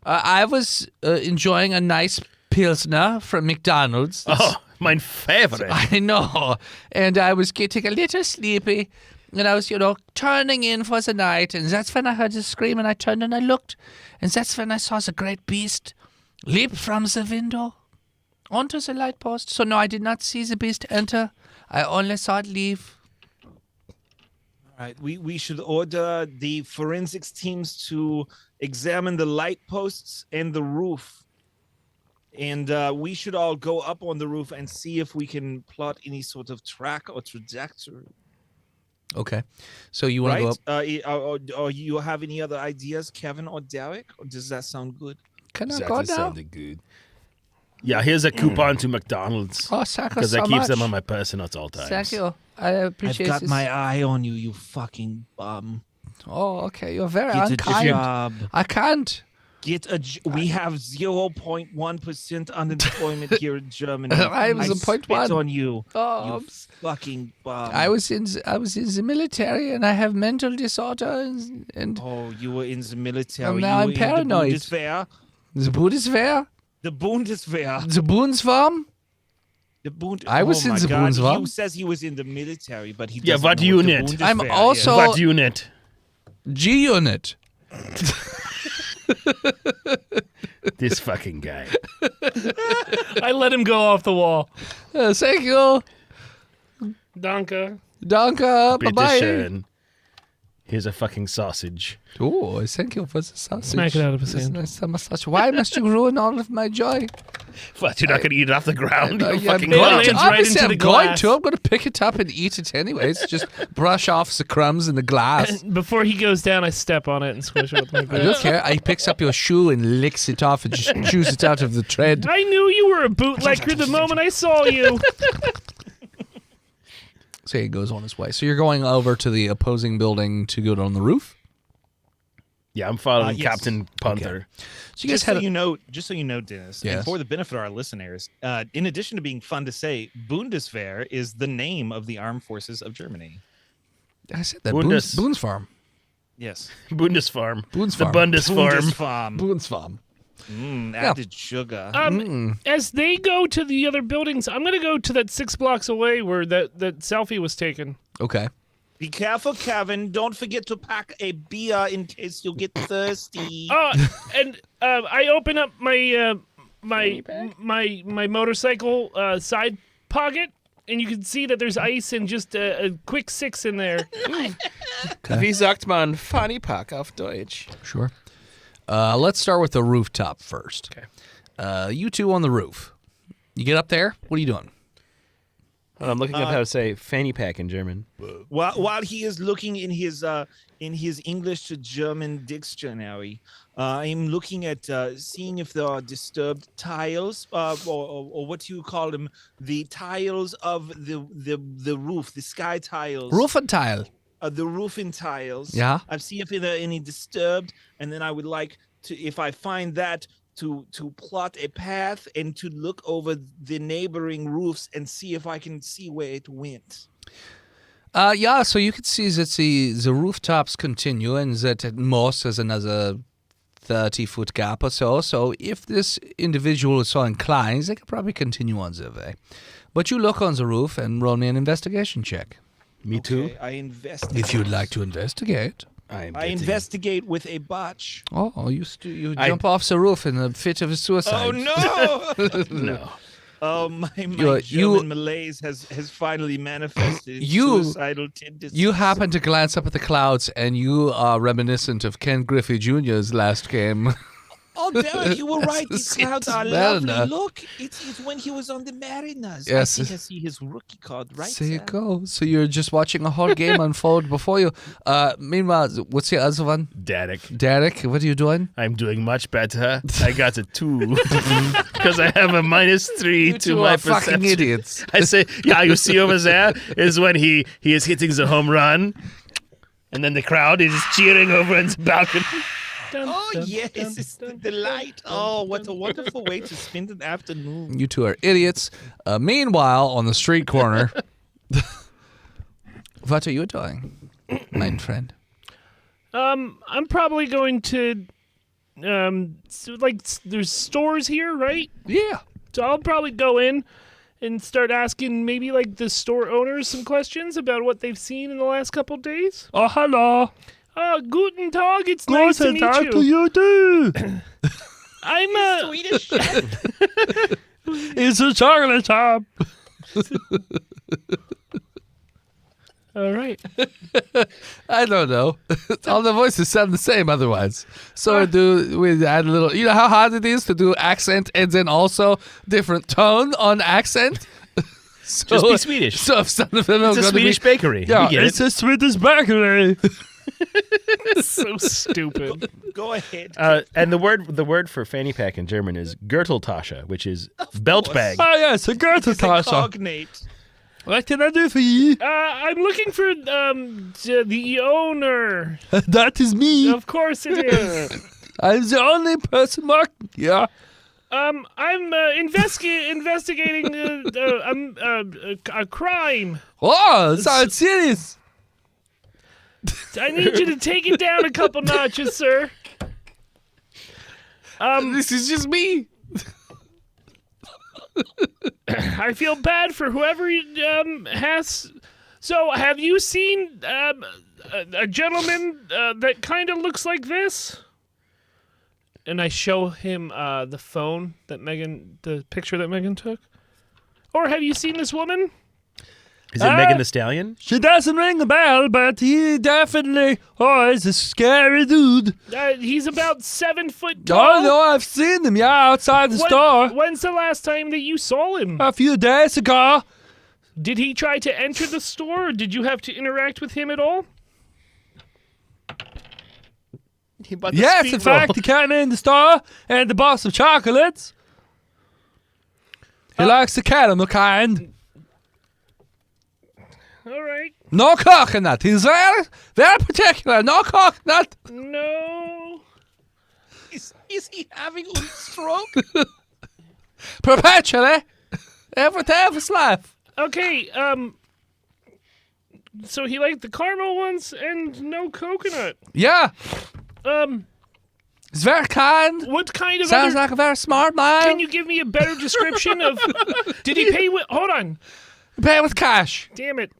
I was enjoying a nice Pilsner from McDonald's. Oh, mein favorite. I know. And I was getting a little sleepy. And I was, turning in for the night. And that's when I heard the scream. And I turned and I looked. And that's when I saw the great beast leap from the window onto the light post. So, no, I did not see the beast enter. I only saw it leave. All right, we should order the forensics teams to examine the light posts and the roof. And we should all go up on the roof and see if we can plot any sort of track or trajectory. Okay. So you want Right? to go up? Or you have any other ideas, Kevin or Derek? Or does that sound good? Can I That go just now? sounded good. Yeah, here's a coupon to McDonald's. Oh, thank you Because so I keep much. them on my person at all times. Thank you. I I've appreciate got this. my eye on you, you fucking bum. Oh, okay. You're very Get a unkind. job. I can't. We have 0.1% unemployment here in Germany. I was a spit 0.1. on you. Oh, You fucking bum. I was in the military and I have mental disorder and Oh, you were in the military. And now you I'm were paranoid. In the Bundeswehr. the Bundeswehr, The Bundeswehr. the Bundeswehr. I was oh in my the God. Bundeswehr. He says he was in the military, but he Yeah, doesn't what know what the unit? Bundeswehr I'm is. also- What unit? G Unit. This fucking guy. I let him go off the wall. Thank you. Danke. Danke. Bye bye. Bitteschön. Here's a fucking sausage. Oh, thank you for the sausage. Smack it out of his This hand. nice massage. Why must you ruin all of my joy? What, you're not going to eat it off the ground? You Yeah, fucking It going glutton. to, lands right obviously into I'm the going glass. to. I'm going to pick it up and eat it anyways. Just brush off the crumbs in the glass. Before he goes down, I step on it and squish it with my I boot. don't care. He picks up your shoe and licks it off and just chews it out of the tread. I knew you were a bootlegger the moment I saw you. So he goes on his way. So you're going over to the opposing building to go on the roof? Yeah, I'm following Yes. Captain Punter. So you guys Just so had you know, Dennis, Yes. and for the benefit of our listeners, in addition to being fun to say, Bundeswehr is the name of the armed forces of Germany. I said that. Bundes- Boone's Farm. Yes. Bundesfarm. Boone's The Farm. Bundesfarm. Bundesfarm. Boone's Farm. Added sugar. As they go to the other buildings, I'm going to go to that 6 blocks away where that selfie was taken. Okay. Be careful, Kevin. Don't forget to pack a beer in case you get thirsty. And I open up my my motorcycle side pocket, and you can see that there's ice and just a quick 6 in there. Wie sagt man Funny Pack auf Deutsch? Sure. Let's start with the rooftop first. Okay. You two on the roof. You get up there. What are you doing? Hold on, I'm looking up how to say fanny pack in German. While he is looking in his English to German dictionary, I'm looking at seeing if there are disturbed tiles, or what do you call them? The tiles of the roof, the sky tiles. Roof and tile. The roofing tiles. Yeah. I've seen if there are any disturbed, and then I would like to, if I find that, to plot a path and to look over the neighboring roofs and see if I can see where it went. Yeah, so you can see that the rooftops continue and that at most there's another 30-foot gap or so. So if this individual is so inclined, they could probably continue on their way. But you look on the roof and roll me an investigation check. Me too. Okay, I investigate. If you'd like to investigate. I investigate with a botch. Oh, you jump off the roof in a fit of suicide. Oh no! No. Oh, my German malaise has finally manifested. Suicidal tendencies. You happen to glance up at the clouds, and you are reminiscent of Ken Griffey Jr.'s last game. Oh, Derek, you were right. These St. clouds are Mariner. lovely. Look, it's when he was on the Mariners. Yes. I think I see his rookie card right There you there. go. So you're just watching a whole game unfold before you. Meanwhile, what's the other one? Derek. Derek, what are you doing? I'm doing much better. I got a 2 because I have a -3 You to two my are fucking perception. idiots. I say, yeah, you see over there is when he is hitting the home run, and then the crowd is cheering over on the balcony. Oh, yes, it's the light. Oh, what a wonderful way to spend an afternoon. You two are idiots. Meanwhile, on the street corner, what are you doing, my friend? I'm probably going to, there's stores here, right? Yeah. So I'll probably go in and start asking maybe like the store owners some questions about what they've seen in the last couple days. Oh, hello. Guten Tag, it's nice to meet you. to you too. I'm Swedish. It's a chocolate shop. all right. I don't know. All the voices sound the same otherwise. So we add a little. You know how hard it is to do accent and then also different tone on accent. So, Just be Swedish. So if some of them It's are a going to Swedish be, bakery. yeah, We get it's it. a Swedish bakery. So stupid. Go ahead. And the word for fanny pack in German is Gürteltasche, which is belt course. bag. Oh yes, a Goethe It's a Tasche. cognate. What can I do for you? I'm looking for the owner. That is me. Of course it is. I'm the only person working here. I'm investigating a crime. Oh, sounds serious. I need you to take it down a couple notches, sir. This is just me. I feel bad for whoever has. So, have you seen a gentleman that kind of looks like this? And I show him the phone that the picture that Megan took. Or have you seen this woman? Is it Megan the Stallion? She doesn't ring a bell, but he definitely, he's a scary dude. He's about 7 foot tall. Oh, no, I've seen him, outside the store. When's the last time that you saw him? A few days ago. Did he try to enter the store, or did you have to interact with him at all? Yes, in fact, he came in the store and the box of chocolates. He likes the caramel kind. All right. No coconut. He's very, very particular. No coconut. No. Is he having a stroke? Perpetually. Every day of his life. Okay, so he liked the caramel ones and no coconut. Yeah. He's very kind. What kind of Sounds other... like a very smart man. Can you give me a better description of... Did he pay with... Hold on. Pay with cash. Damn it.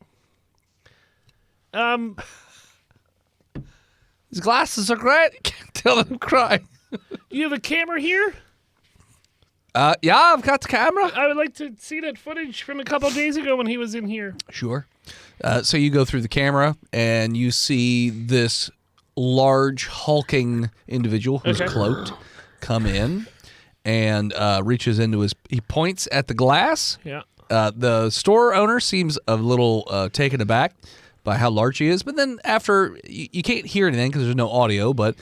His glasses are great. You can't tell him crying. You have a camera here? Yeah, I've got the camera. I would like to see that footage from a couple days ago when he was in here. Sure. So you go through the camera and you see this large hulking individual who's Okay. cloaked come in and reaches into his. He points at the glass. Yeah. The store owner seems a little taken aback by how large he is, but then after you can't hear anything because there's no audio, but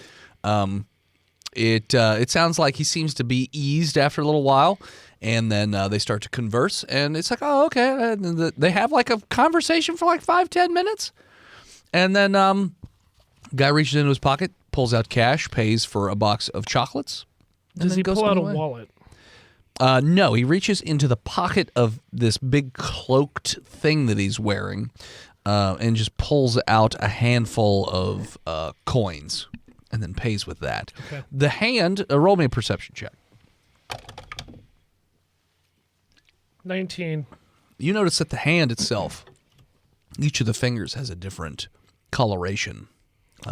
it sounds like he seems to be eased after a little while, and then they start to converse, and it's like, oh, okay, and they have like a conversation for like 5-10 minutes, and then guy reaches into his pocket, pulls out cash, pays for a box of chocolates, Does then he goes pull on out a the way. wallet? No, he reaches into the pocket of this big cloaked thing that he's wearing and just pulls out a handful of coins and then pays with that. Okay. The hand, roll me a perception check. 19. You notice that the hand itself, each of the fingers has a different coloration.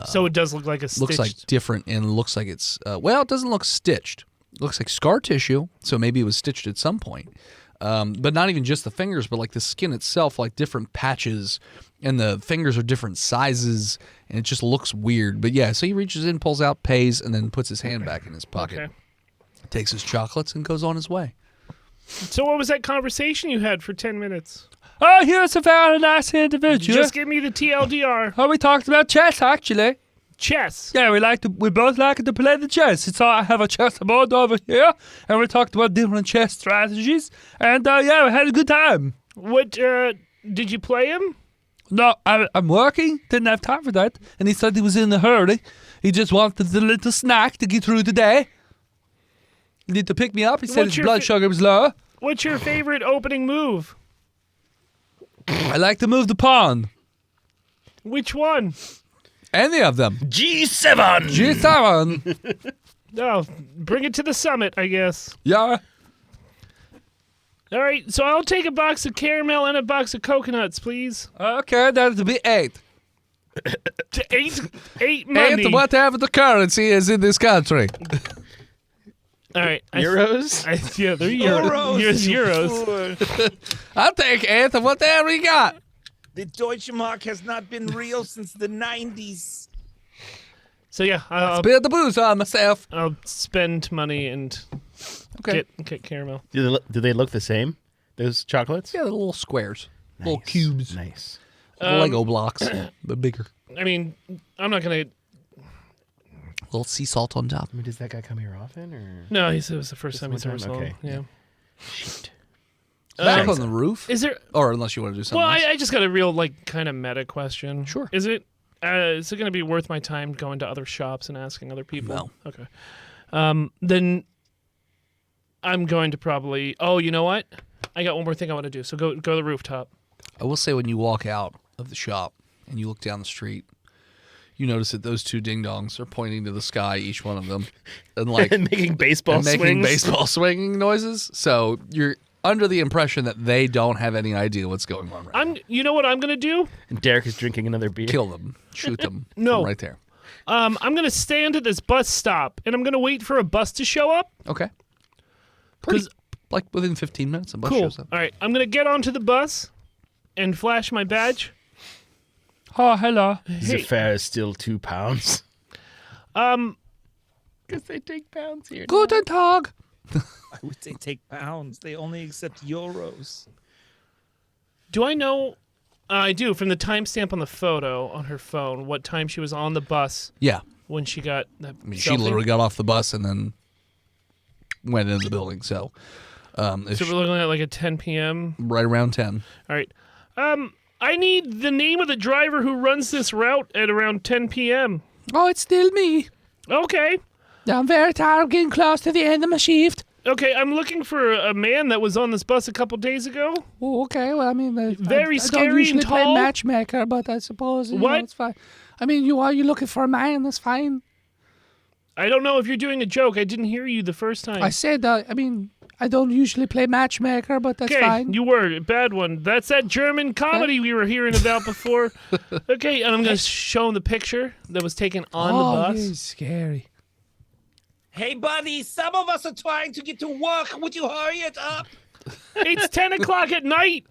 So it does look like a stitched. Looks like different and looks like it's, well, it doesn't look stitched. It looks like scar tissue, so maybe it was stitched at some point. But not even just the fingers, but like the skin itself, like different patches, and the fingers are different sizes, and it just looks weird. But yeah, so he reaches in, pulls out, pays, and then puts his hand back in his pocket. Okay. Takes his chocolates and goes on his way. So what was that conversation you had for 10 minutes? Oh, here's a very nice individual. Just give me the TLDR. Oh, we talked about chess, actually. Chess. Yeah, we both like to play the chess. It's all, I have a chessboard over here, and we talked about different chess strategies. And yeah, we had a good time. What, did you play him? No, I'm working. Didn't have time for that. And he said he was in a hurry. He just wanted a little snack to get through the day. He need to pick me up. He said What's his your blood sugar was low. What's your favorite opening move? I like to move the pawn. Which one? Any of them. G7. G7. Oh, bring it to the summit, I guess. Yeah. All right, so I'll take a box of caramel and a box of coconuts, please. Okay, that'll be 8. Eight money. 8, whatever the currency is in this country. All right. Euros? Yeah, they're euros. Euros. I'll take 8 of whatever you got. The Deutsche Mark has not been real since the 90s. So yeah, I'll Spill the booze on myself. spend money and Okay. get caramel. Do they look the same? Those chocolates? Yeah, the little squares. Little Nice. cubes. Nice. Lego blocks, but bigger. I mean, I'm not gonna. Little sea salt on top. I mean, does that guy come here often, or? No, it was the first time one he's ever time? saw. Okay. Yeah. Shit. Back on the roof. Is there? Or unless you want to do something Well, else. I just got a real kind of meta question. Sure. Is it going to be worth my time going to other shops and asking other people? No. Okay. Then I'm going to probably. Oh, you know what? I got one more thing I want to do. So go to the rooftop. I will say when you walk out of the shop and you look down the street, you notice that those two ding-dongs are pointing to the sky, each one of them, and like And making baseball and making swings. baseball swinging noises. So you're under the impression that they don't have any idea what's going on right now. You know what I'm going to do? And Derek is drinking another beer. Kill them. Shoot them. No. From right there. I'm going to stand at this bus stop and I'm going to wait for a bus to show up. Okay. Pretty, like within 15 minutes, a bus Cool. shows up. All right, I'm going to get onto the bus and flash my badge. Oh, hello. The fare is still £2. Because they take pounds here. Guten Tag. I would say take pounds. They only accept euros. Do I know? I do, from the timestamp on the photo on her phone, what time she was on the bus Yeah. when she got that I mean, she selfie? literally got off the bus and then went into the building. So, if So we're looking at like a 10 p.m. right around 10. All right. I need the name of the driver who runs this route at around 10 p.m. Oh, it's still me. Okay. I'm very tired of getting close to the end of my shift. Okay, I'm looking for a man that was on this bus a couple days ago. Oh, okay. Well, I mean, Very I scary don't usually and play tall. matchmaker, but I suppose you know, What? it's fine. I mean, you looking for a man? That's fine. I don't know if you're doing a joke. I didn't hear you the first time. I said, I mean, I don't usually play matchmaker, but that's Okay, fine. you were. Bad one. That's that German comedy we were hearing about before. Okay, and I'm going to show him the picture that was taken on the bus. He's scary. Hey, buddy, some of us are trying to get to work. Would you hurry it up? It's 10 o'clock at night.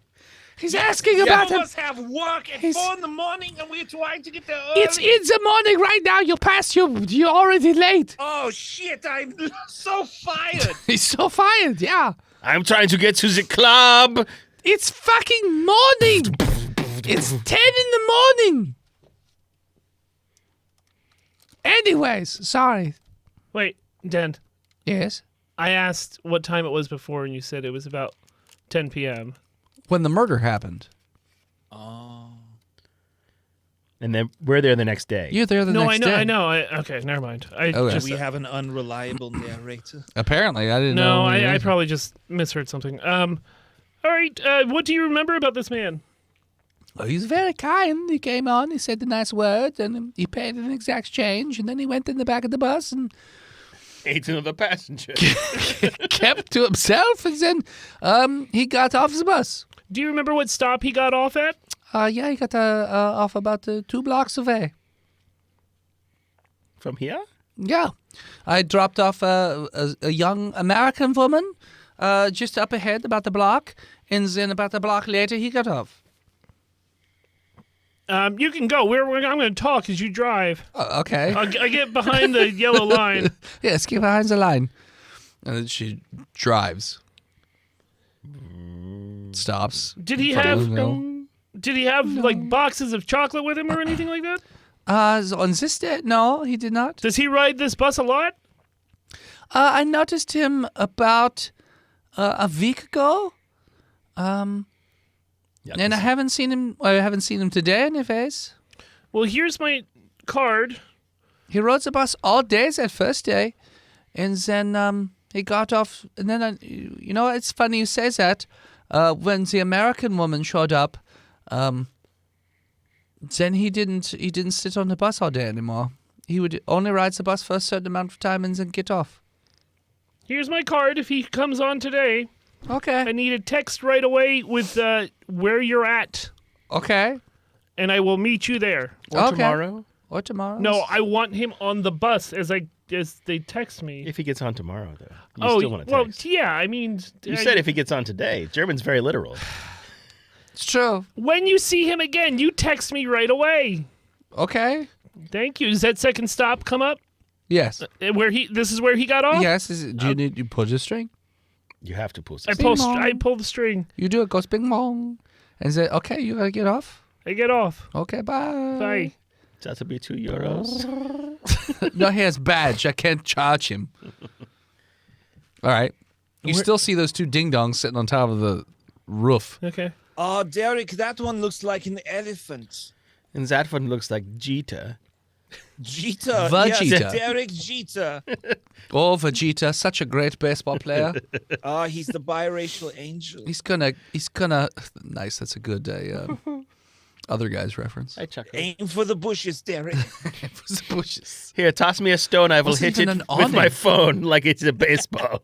He's asking Some about of him. us have work at He's- 4 in the morning, and we're trying to get there early. It's in the morning right now. You're already late. Oh, shit, I'm so fired. He's so fired. Yeah. I'm trying to get to the club. It's fucking morning. It's 10 in the morning. Anyways, sorry. Wait, Dan. Yes. I asked what time it was before, and you said it was about 10 p.m. When the murder happened. Oh. And then we're there the next day. You're there the next day. I know. Okay, never mind. Okay. We have an unreliable narrator. Apparently, I didn't No, know. I probably just misheard something. All right. What do you remember about this man? Oh, he's very kind. He came on, he said the nice words, and he paid an exact change, and then he went in the back of the bus and Ate another passenger. kept to himself, and then he got off the bus. Do you remember what stop he got off at? Yeah, he got off about 2 blocks away. From here? Yeah. I dropped off a young American woman just up ahead about the block, and then about a block later he got off. You can go. I'm going to talk as you drive. Okay. I get behind the yellow line. Yes, keep behind the line. And then she drives. Stops. Did he in front of have? the mill. Did he have like boxes of chocolate with him or anything like that? On this day, no, he did not. Does he ride this bus a lot? I noticed him about a week ago. And I haven't seen him. I haven't seen him today, anyways. Well, here's my card. He rode the bus all day that first day, and then he got off. And then you know, it's funny you say that. When the American woman showed up, then he didn't sit on the bus all day anymore. He would only ride the bus for a certain amount of time and then get off. Here's my card. If he comes on today, Okay. I need a text right away with where you're at, Okay. and I will meet you there. Or Okay. tomorrow? Or tomorrow. No, I want him on the bus as they text me. If he gets on tomorrow, though. You still want to well, text. yeah. I mean, You said if he gets on today. German's very literal. It's true. when you see him again, you text me right away. Okay. Thank you. Does that second stop come up? Yes. This is where he got off? Yes. Do you need you pull the string? You have to pull I some. pull the string. You do it. Goes bing bong, and say, okay, you gotta get off. I get off. Okay, bye. Bye. That would be €2. No, he has badge. I can't charge him. All right. You still see those 2 ding dongs sitting on top of the roof. Okay. Oh, Derek, that one looks like an elephant. And that one looks like Jeter. Vegeta. Vegeta. Yes, Derek Jeter. Oh, Vegeta, such a great baseball player. He's the biracial angel. He's gonna. Nice. That's a good other guy's reference. I chuckle. Aim for the bushes, Derek. Bushes. Here, toss me a stone. I will Wasn't hit it even with an my awning. phone like it's a baseball.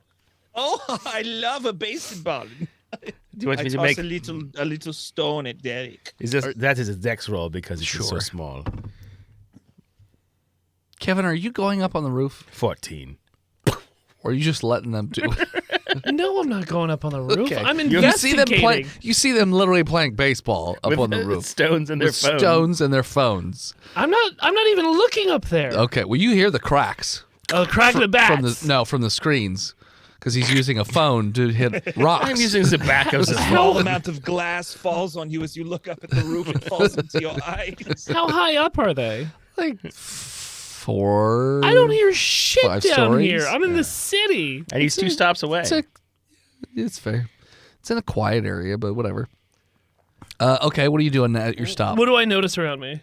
Oh, I love a baseball. Do you want I me to toss make? a little stone at Derek. That is a dex roll because it's so Sure. small. Kevin, are you going up on the roof, 14. or are you just letting them do it? No, I'm not going up on the roof. Okay. I'm You see them investigating. You see them literally playing baseball up With on the roof stones in their with phone. stones and their phones. I'm not even looking up there. Okay, well you hear the cracks Oh, crack the bats. from the screens because he's using a phone to hit rocks. I'm using the back of the A small amount of glass falls on you as you look up at the roof and falls into your eyes. How high up are they? like 4. I don't hear shit 5 down stories? here. I'm in the city. And he's 2 stops away. It's fair. It's in a quiet area, but whatever. Okay, what are you doing at your stop? What do I notice around me?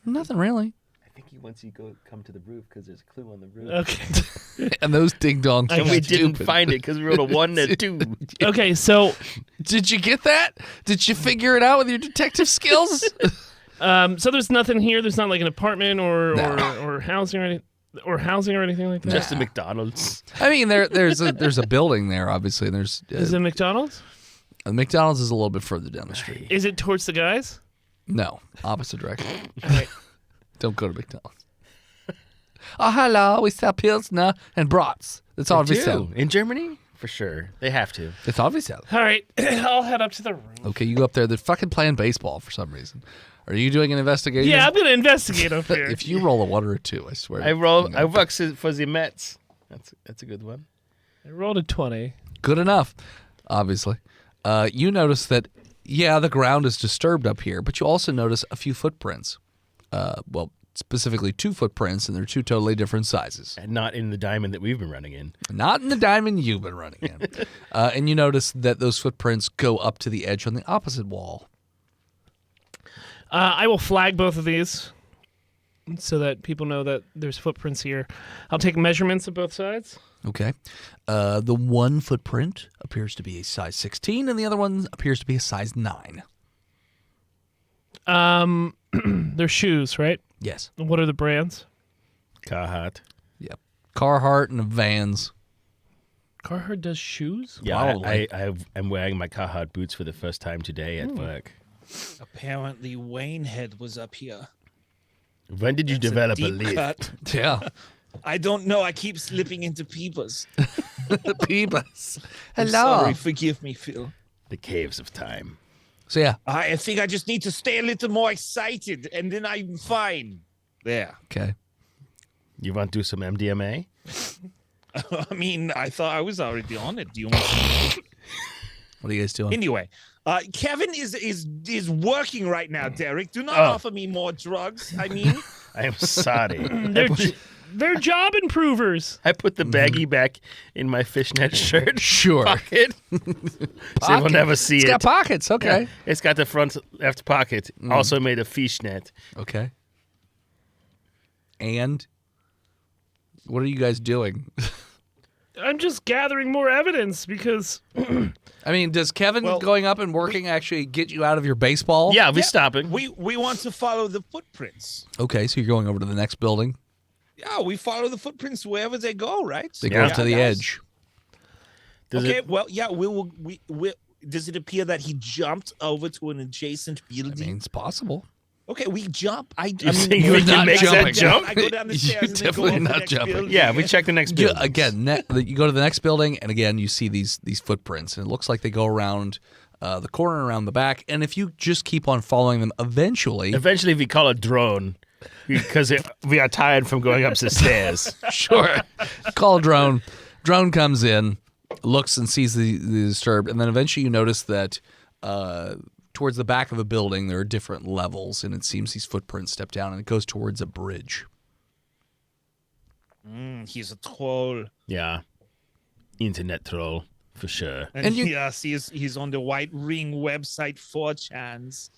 Nothing really. I think he wants you to come to the roof because there's a clue on the roof. Okay. And those ding dongs. And are we didn't stupid. find it because we rolled a 1 and a 2. Okay, so Did you get that? Did you figure it out with your detective skills? so there's nothing here. There's not like an apartment or housing or anything like that. Just a McDonald's. I mean, there's a building there, obviously, and there's Is it McDonald's? McDonald's is a little bit further down the street. Is it towards the guys? No, opposite direction. Right. Don't go to McDonald's. Oh, hello. We sell Pilsner and brats. That's all we sell. In Germany? For sure. They have to. That's all we sell. All right, I'll head up to the room. Okay, you go up there. They're fucking playing baseball for some reason. Are you doing an investigation? Yeah, I'm gonna investigate up here. If you roll a 1 or a 2, I swear. I work for the Mets. That's a good one. I rolled a 20. Good enough, obviously. You notice that, yeah, the ground is disturbed up here, but you also notice a few footprints. Well, specifically 2 footprints, and they're 2 totally different sizes. And not in the diamond that we've been running in. Not in the diamond you've been running in. And you notice that those footprints go up to the edge on the opposite wall. I will flag both of these so that people know that there's footprints here. I'll take measurements of both sides. Okay. The one footprint appears to be a size 16, and the other one appears to be a size 9. They're shoes, right? Yes. What are the brands? Carhartt. Yep. Carhartt and Vans. Carhartt does shoes? Yeah, Probably. I'm wearing my Carhartt boots for the first time today at work. Apparently, Waynehead was up here. When did you It's a develop a deep leaf? cut. Yeah. I don't know. I keep slipping into Peepers. Peebus. I'm Hello. sorry. Forgive me, Phil. The caves of time. So, yeah. I think I just need to stay a little more excited, and then I'm fine. There. Okay. You want to do some MDMA? I mean, I thought I was already on it. Do you want to? What are you guys doing? Anyway, Kevin is working right now, Derek. Do not Oh. offer me more drugs. I mean, I am sorry. They're job improvers. I put the baggie back in my fishnet shirt Sure. pocket. So you will never see It's it. got pockets. Okay. Yeah, it's got the front left pocket, also made of fishnet. Okay. And what are you guys doing? I'm just gathering more evidence because I mean, does Kevin Well, going up and working actually get you out of your baseball? Yeah, we're stopping. we want to follow the footprints. Okay, so you're going over to the next building. Yeah, we follow the footprints wherever they go, right? They Yeah. go to the guys. edge. Does Okay, it- well, yeah, we does it appear that he jumped over to an adjacent I building? mean, it's possible. Okay, we jump. I You think you're we can not make jumping. that jump? I go down the You're stairs and then go definitely up the not next jumping. building. Yeah, we check the next You, building. again, you go to the next building, and again, you see these footprints, and it looks like they go around the corner, around the back. And if you just keep on following them, eventually, Eventually, we call a drone because we are tired from going up the stairs. sure, call a drone. Drone comes in, looks and sees the disturbed, and then eventually you notice that towards the back of a building there are different levels, and it seems these footprints step down, and it goes towards a bridge. He's a troll. Yeah, internet troll for sure. And, And you- yes, he's on the White Ring website 4chans.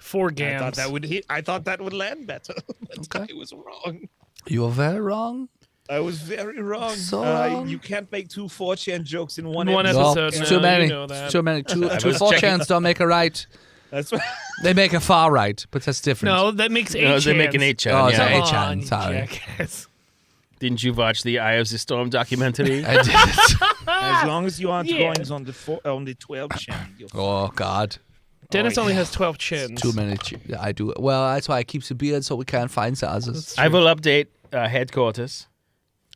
four I gams. thought that would hit. I thought that would land better. But Okay. I was wrong. You are very wrong. I was very wrong. So wrong. You can't make two 4chan jokes in one One episode. episode. It's no, too many. you know that. It's too many. Two was 4chans checking- don't make a right. That's what. They make a far right, but that's different. No, that makes 8 No, they make an chans. 8chan. Oh, yeah. it's Come an 8chan, on, you sorry. jackass. Didn't you watch the Eye of the Storm documentary? I did. As long as you aren't Yeah. going on the 12chan. You're Oh God, Dennis Oh, only yeah. has 12 chins. too many. I do. Well, that's why I keep the beard so we can't find the others. I will update headquarters.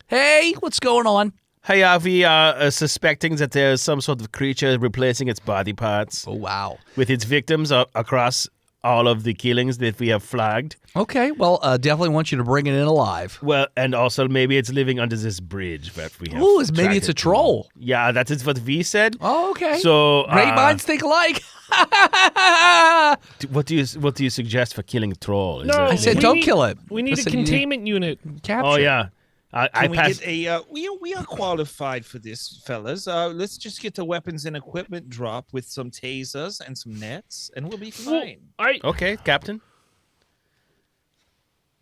Hey, what's going on? Hey, we are suspecting that there is some sort of creature replacing its body parts Oh wow. with its victims across all of the killings that we have flagged. Okay, well, definitely want you to bring it in alive. Well, and also maybe it's living under this bridge that we have. Ooh, maybe tracked it's a it to. troll. Yeah, that is what we said. Oh, okay. So, great minds think alike. what do you suggest for killing a troll? Is No, there I said, we don't need- kill it. We need Listen, a you containment unit. Capture. Oh yeah, I Can we passed. get a? We are qualified for this, fellas. Let's just get the weapons and equipment drop with some tasers and some nets, and we'll be Well, fine. Okay, Captain.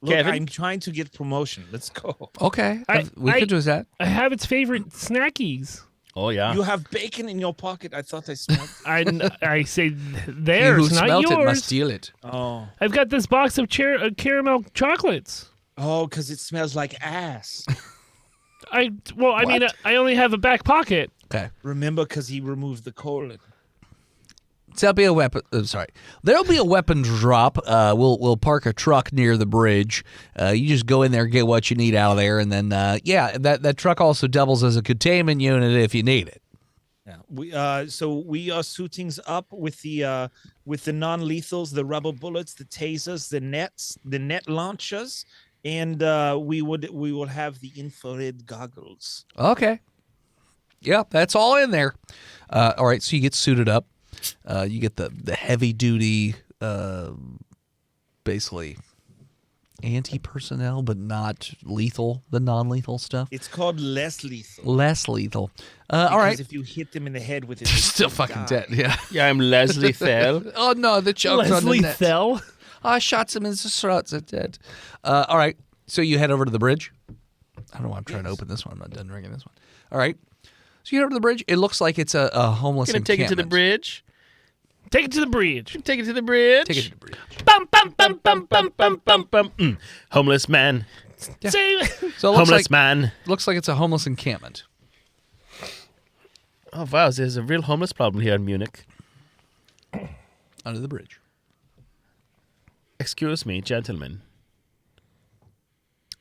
Look, Kevin? I'm trying to get promotion. Let's go. Okay, I- we I- could do that. I have its favorite snackies. Oh yeah. You have bacon in your pocket. I thought I smelled. I say He who theirs, not smelt it must yours. steal it. Oh, I've got this box of caramel chocolates. oh, because it smells like ass. I mean, I only have a back pocket. Okay. Remember, because he removed the colon. There'll be a weapon. There'll be a weapons drop. We'll park a truck near the bridge. You just go in there, get what you need out of there, and then that truck also doubles as a containment unit if you need it. Yeah. So we are suiting up with the non-lethals, the rubber bullets, the tasers, the nets, the net launchers, and we will have the infrared goggles. Okay. Yeah, that's all in there. All right, so you get suited up. You get the heavy duty, basically anti-personnel, but not lethal, the non-lethal stuff. It's called less lethal. Less lethal. All right. Because if you hit them in the head with it, They're still fucking dead. Yeah. Yeah, I'm Leslie Thel. Oh no, the joke's on the Leslie net. Thel. I shot him in the throat. They're dead. All right. So you head over to the bridge. I don't know why I'm trying to open this one. I'm not done ringing this one. All right. So you head over to the bridge. It looks like it's a homeless Gonna take it to the encampment. bridge. Take it to the bridge. Take it to the bridge. Take it to the bridge. Bum, bum, bum, bum, bum, bum, bum, bum. Homeless man. Yeah. Say, So it looks Homeless man. looks like it's a homeless encampment. Oh, wow. There's a real homeless problem here in Munich. Under the bridge. Excuse me, gentlemen.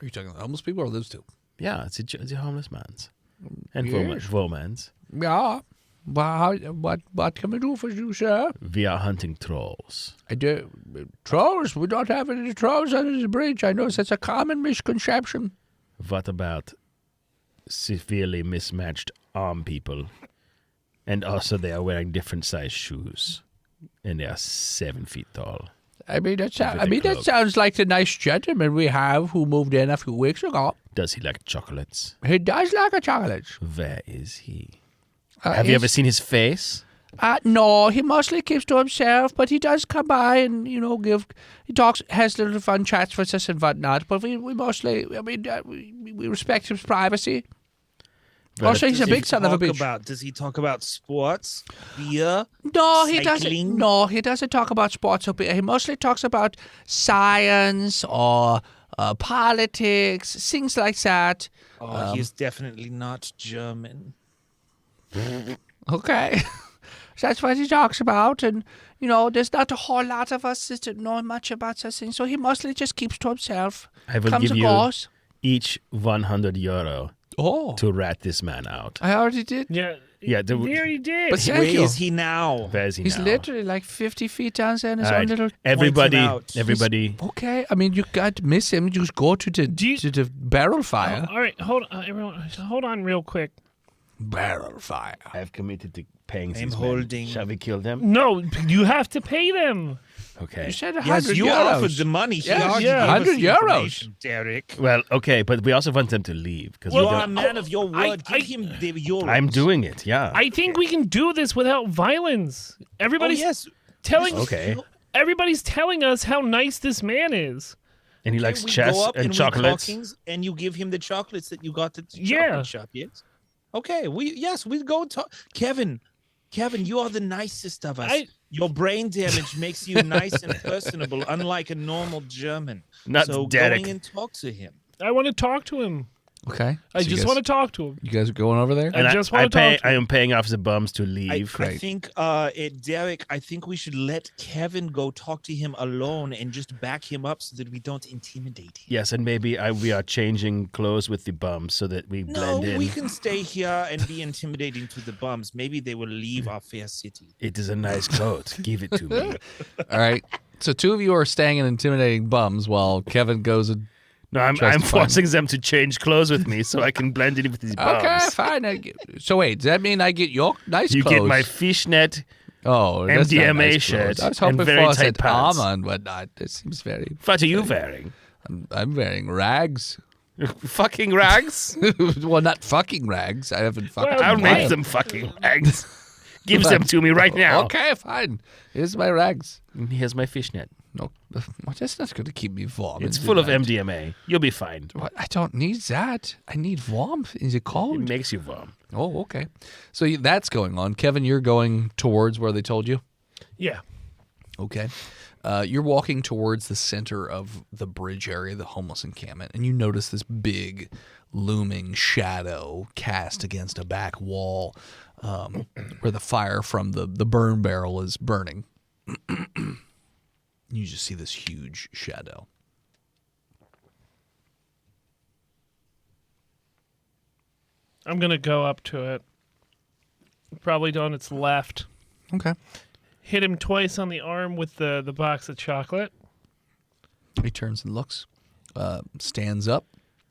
Are you talking about homeless people or those two? Yeah, it's a homeless man's. And Yes. woman's. Yeah. Well, what can we do for you, sir? We are hunting trolls. Trolls? We don't have any trolls under the bridge. I know that's a common misconception. What about severely mismatched arm people? And also they are wearing different size shoes. And they are 7 feet tall. That sounds like the nice gentleman we have who moved in a few weeks ago. Does he like chocolates? He does like a chocolate. Where is he? Have you ever seen his face? No, he mostly keeps to himself, but he does come by and, he talks, has little fun chats with us and whatnot, but we mostly, we respect his privacy. Also, he's a big son of a bitch. Does he talk about sports, beer? No, he doesn't. cycling? No, he doesn't talk about sports. He mostly talks about science or politics, things like that. Oh, he's definitely not German. Okay. That's what he talks about. And, there's not a whole lot of us that know much about such things. So he mostly just keeps to himself. I will Comes give and you goes. each 100 euro Oh. to rat this man out. I already did. yeah. Yeah, There he did. But Where thank you. is he now? Where is he He's now? literally like 50 feet down there in his All own right. little... Everybody, out. everybody. Okay. I mean, you can't miss him. Just go to the, Do you- to the barrel fire. All right, hold on, everyone. Hold on, real quick. Barrel fire. I have committed to paying I'm these men. holding- Shall we kill them? No, you have to pay them. Okay. You said 100 Yes, you euros. offered the money. He Yes, already yeah. gave us 100 the euros. information, Derek. Well, okay, but we also want them to leave because You are a man of your word. I- Give him the euros. I'm doing it. Yeah. I think we can do this without violence. Oh, Everybody's yes. telling. Okay. Everybody's telling us how nice this man is. And he likes We chess go up and we chocolates. talkings, and you give him the chocolates that you got at the Yeah. chocolate shop. Yes. Okay. We go talk. Kevin, you are the nicest of us. Your brain damage makes you nice and personable, unlike a normal German. Not so Derek. going and talk to him. I want to talk to him. Okay. I just want to talk to him. You guys are going over there? And I just want to talk to I him. am paying off the bums to leave. I think, Derek, I think we should let Kevin go talk to him alone and just back him up so that we don't intimidate him. Yes, and maybe we are changing clothes with the bums so that we No, blend in. we can stay here and be intimidating to the bums. Maybe they will leave our fair city. It is a nice coat. Give it to me. All right. So two of you are staying and intimidating bums while Kevin goes and... No, I'm Justifying. forcing them to change clothes with me so I can blend in with these bums. Okay, fine. So wait, does that mean I get your nice You clothes? get my fishnet. that's not MDMA nice shirt clothes. I was and hoping very for tight said pants. armor and whatnot. This seems very... What are you wearing? I'm wearing rags. Fucking rags? Well, not fucking rags. I haven't fucked Well, I'll in a make while. them fucking rags. Give them to me right now. Okay, fine. Here's my rags. Here's my fishnet. No, well, that's not going to keep me warm. It's in the full of night. MDMA. You'll be fine. What? I don't need that. I need warmth. Is it It cold? makes you warm. Oh, okay. So that's going on. Kevin, you're going towards where they told you? Yeah. Okay. You're walking towards the center of the bridge area, the homeless encampment, and you notice this big looming shadow cast against a back wall where the fire from the burn barrel is burning. You just see this huge shadow. I'm going to go up to it. Probably on its left. Okay. Hit him twice on the arm with the box of chocolate. He turns and looks, stands up.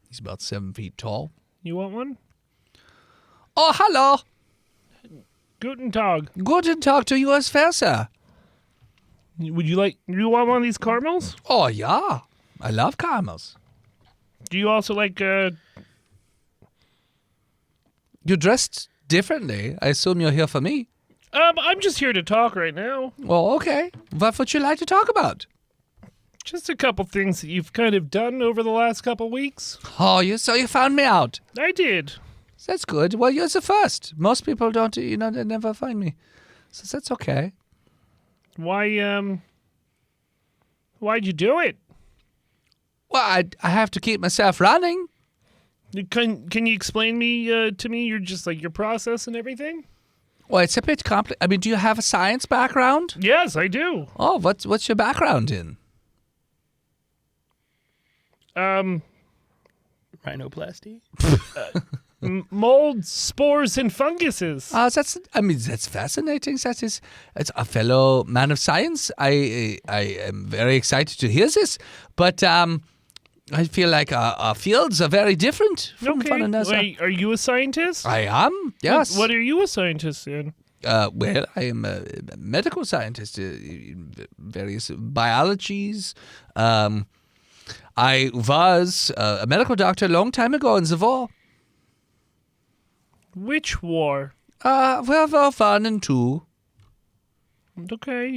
He's about 7 feet tall. You want one? Oh, hello. Guten Tag. Guten Tag to you as well, sir. You want one of these caramels? Oh, yeah. I love caramels. Do you also like? You're dressed differently. I assume you're here for me. I'm just here to talk right now. Well, okay. What would you like to talk about? Just a couple things that you've kind of done over the last couple weeks. Oh, so you found me out. I did. That's good. Well, you're the first. Most people don't, they never find me. So that's okay. Why'd you do it? Well, I have to keep myself running. Can you explain to me your process and everything? Well, it's a bit complicated. I mean, do you have a science background? Yes, I do. Oh, what's your background in? Rhinoplasty? Mold, spores, and funguses. That's fascinating. It's a fellow man of science. I am very excited to hear this, but I feel like our fields are very different from one another. Wait, are you a scientist? I am, yes. What are you a scientist in? Well, I am a medical scientist in various biologies. I was a medical doctor a long time ago in the war. Which war? World War I and II. Okay,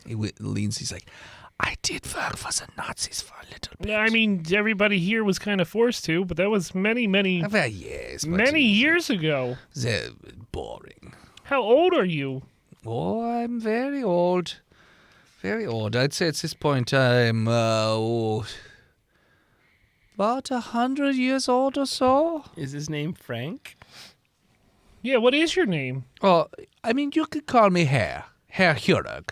He leans, he's like, I did work for the Nazis for a little bit. I mean, everybody here was kind of forced to, but that was many Well, yes. But years ago. They're boring. How old are you? Oh, I'm very old. Very old. I'd say at this point I'm about 100 years old or so. Is his name Frank? Yeah, what is your name? Oh, I mean, you could call me Herr. Herr Chirurg.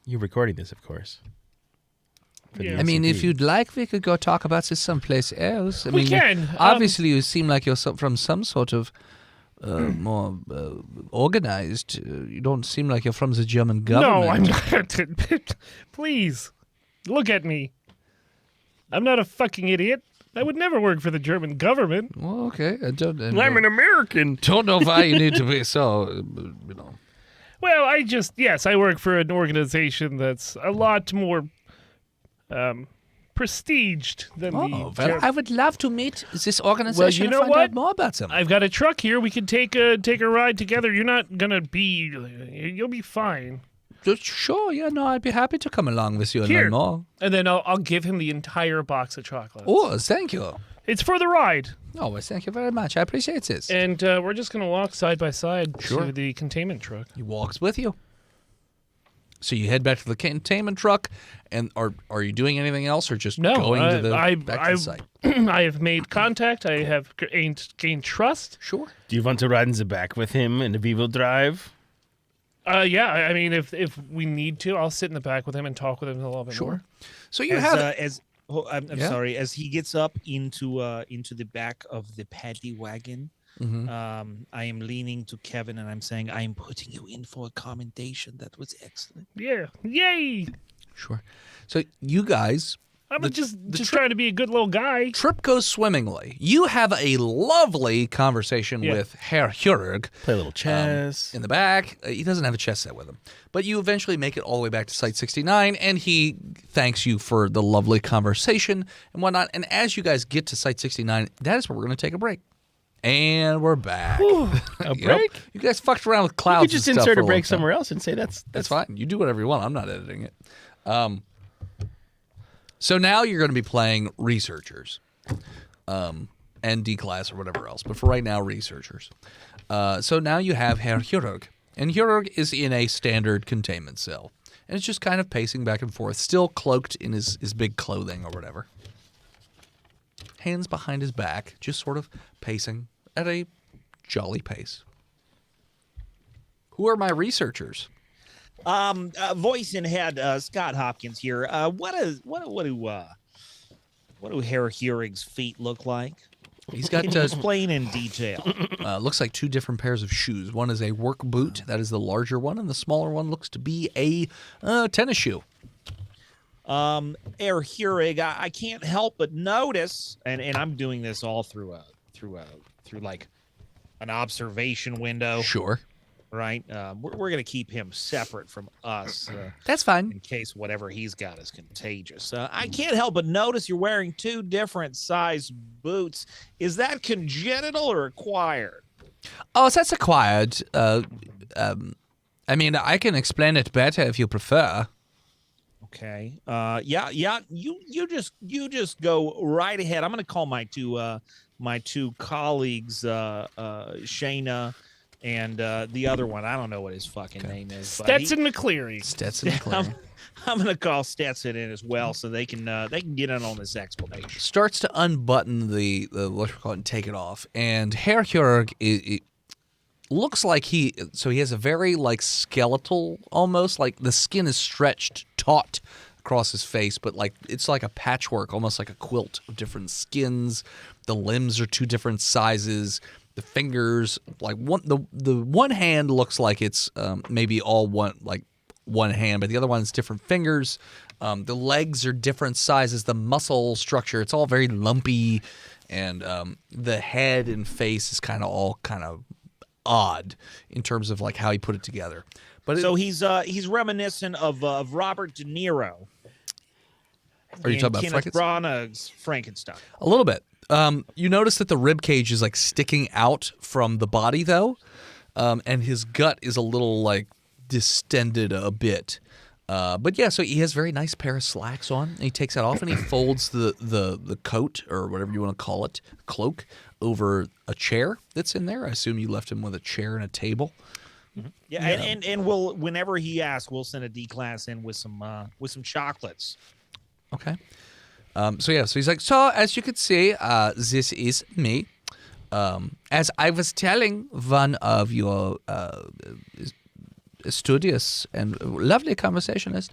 You're recording this, of course. For the Yeah. I mean, if SCP. you'd like, we could go talk about this someplace else. I We mean, can. Obviously, you seem like you're from some sort of more organized. You don't seem like you're from the German government. No, I'm not. Please, look at me. I'm not a fucking idiot. I would never work for the German government. Well, okay. I don't American. don't know why you need to be so, Well, I work for an organization that's a lot more prestiged than Oh, the well, German. I would love to meet this organization Well, you and know find what? out more about them. I've got a truck here. We can take a ride together. You're not gonna be. You'll be fine. Sure, yeah, no, I'd be happy to come along with you and Here. learn more. And then I'll give him the entire box of chocolates. Oh, thank you. It's for the ride. Oh, well, thank you very much. I appreciate this. And we're just gonna walk side by side Sure. to the containment truck. He walks with you. So you head back to the containment truck, and are you doing anything else, or just No, going to the back to I the site? I have made contact. I have gained trust. Sure. Do you want to ride in the back with him in the Vivo Drive? Yeah, I mean, if we need to, I'll sit in the back with him and talk with him a little bit more. So you have I'm Yeah? sorry. As he gets up into the back of the paddy wagon, I am leaning to Kevin and I'm saying, I am putting you in for a commendation. That was excellent. Yeah, yay! sure. So you guys, I'm just trip- trying to be a good little guy. trip goes swimmingly. You have a lovely conversation Yeah. with Herr Chirurg Play a little chess. in the back. He doesn't have a chess set with him, but you eventually make it all the way back to Site 69, and he thanks you for the lovely conversation and whatnot. And as you guys get to Site 69, that is where we're going to take a break. And we're back. A Yep. break? You guys fucked around with clouds. You could just and stuff insert for a long break time. somewhere else and say that's That's fine. You do whatever you want. I'm not editing it. So now you're going to be playing researchers, and D class or whatever else. But for right now, researchers. So now you have Herr Chirurg, and Chirurg is in a standard containment cell, and it's just kind of pacing back and forth, still cloaked in his big clothing or whatever. Hands behind his back, just sort of pacing at a jolly pace. Who are my researchers? Voice in head, Scott Hopkins here. What do Herr Chirurg's feet look like? He's got Can you explain in detail? looks like two different pairs of shoes. One is a work boot, that is the larger one, and the smaller one looks to be a tennis shoe. Herr Chirurg, I can't help but notice, and I'm doing this all through like an observation window, Sure. right? We're going to keep him separate from us That's fine. in case whatever he's got is contagious. I can't help but notice you're wearing 2 different size boots. Is that congenital or acquired? Oh, so that's acquired. I mean, I can explain it better if you prefer. Okay. Yeah. You just go right ahead. I'm going to call my two colleagues, Shayna and the other one. I don't know what his fucking name is. but Stetson McCleary. Stetson McCleary. I'm going to call Stetson in as well, so they can get in on this explanation. Starts to unbutton the what we call it and take it off, and Herr Chirurg it looks like he has a very like skeletal, almost like the skin is stretched taut across his face, but like it's like a patchwork, almost like a quilt of different skins. The limbs are 2 different sizes. The fingers, like the one hand looks like it's maybe all one hand, but the other one's different fingers. The legs are different sizes. The muscle structure, it's all very lumpy, and the head and face is kind of odd in terms of like how he put it together. But so he's reminiscent of Robert De Niro. Are you talking about Kenneth Branagh's Frankenstein? A little bit. You notice that the rib cage is like sticking out from the body though, and his gut is a little like distended a bit. But yeah, so he has a very nice pair of slacks on, and he takes that off and he folds the coat or whatever you want to call it, cloak, over a chair that's in there. I assume you left him with a chair and a table. Yeah. And we'll, whenever he asks, we'll send a D class in with some chocolates. Okay. So he's like, so as you can see, this is me. As I was telling one of your studious and lovely conversationalist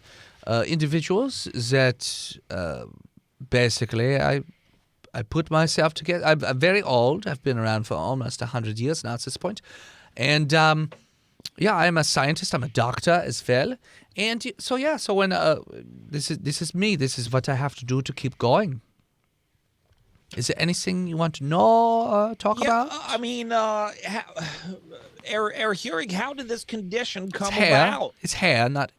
individuals that basically I put myself together. I'm very old. I've been around for almost 100 years now at this point. And I'm a scientist. I'm a doctor as well. And so when this is me. This is what I have to do to keep going. Is there anything you want to know, talk about? I mean, Chirurg, how did this condition come Hair. about? It's hair, not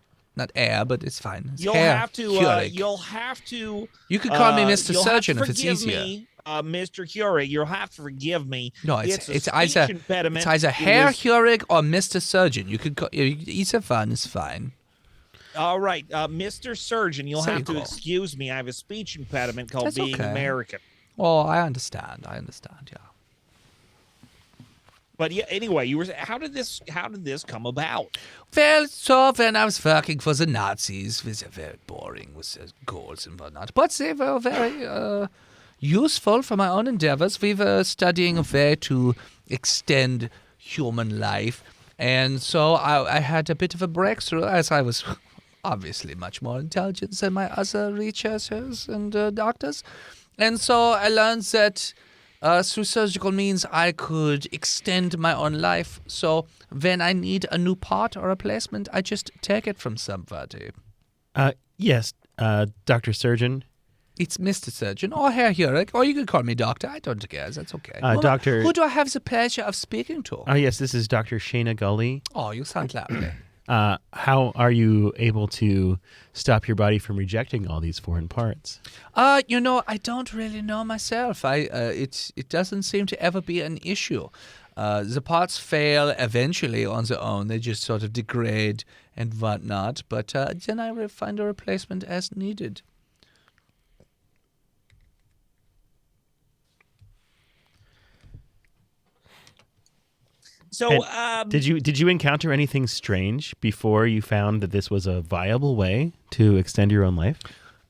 air, but it's fine. It's You'll hair. have to. Chirurg. You'll have to. You could call me Mr. You'll Surgeon have if to it's forgive easier. me, Mr. Chirurg. You'll have to forgive me. No, it's it's a either speech impediment. it's either It Herr was- Chirurg or Mr. Surgeon. You could call either one is fine. All right, Mr. Surgeon, you'll So have you to call. excuse me. I have a speech impediment called That's being okay. American. Oh, I understand. Yeah. But yeah, anyway, you were. How did this come about? Well, so when I was working for the Nazis, they were very boring with their goals and whatnot, but they were very useful for my own endeavors. We were studying a way to extend human life, and so I had a bit of a breakthrough as I was obviously much more intelligent than my other researchers and doctors. And so I learned that through surgical means I could extend my own life. So when I need a new part or replacement, I just take it from somebody. Yes, Dr. Surgeon. It's Mr. Surgeon or Herr Chirurg, or you can call me Doctor. I don't care. That's okay. Doctor. Who do I have the pleasure of speaking to? Yes, this is Dr. Shayna Gully. Oh, you sound lovely. How are you able to stop your body from rejecting all these foreign parts? I don't really know myself. It doesn't seem to ever be an issue. The parts fail eventually on their own. They just sort of degrade and whatnot. But then I will find a replacement as needed. So, Did you encounter anything strange before you found that this was a viable way to extend your own life?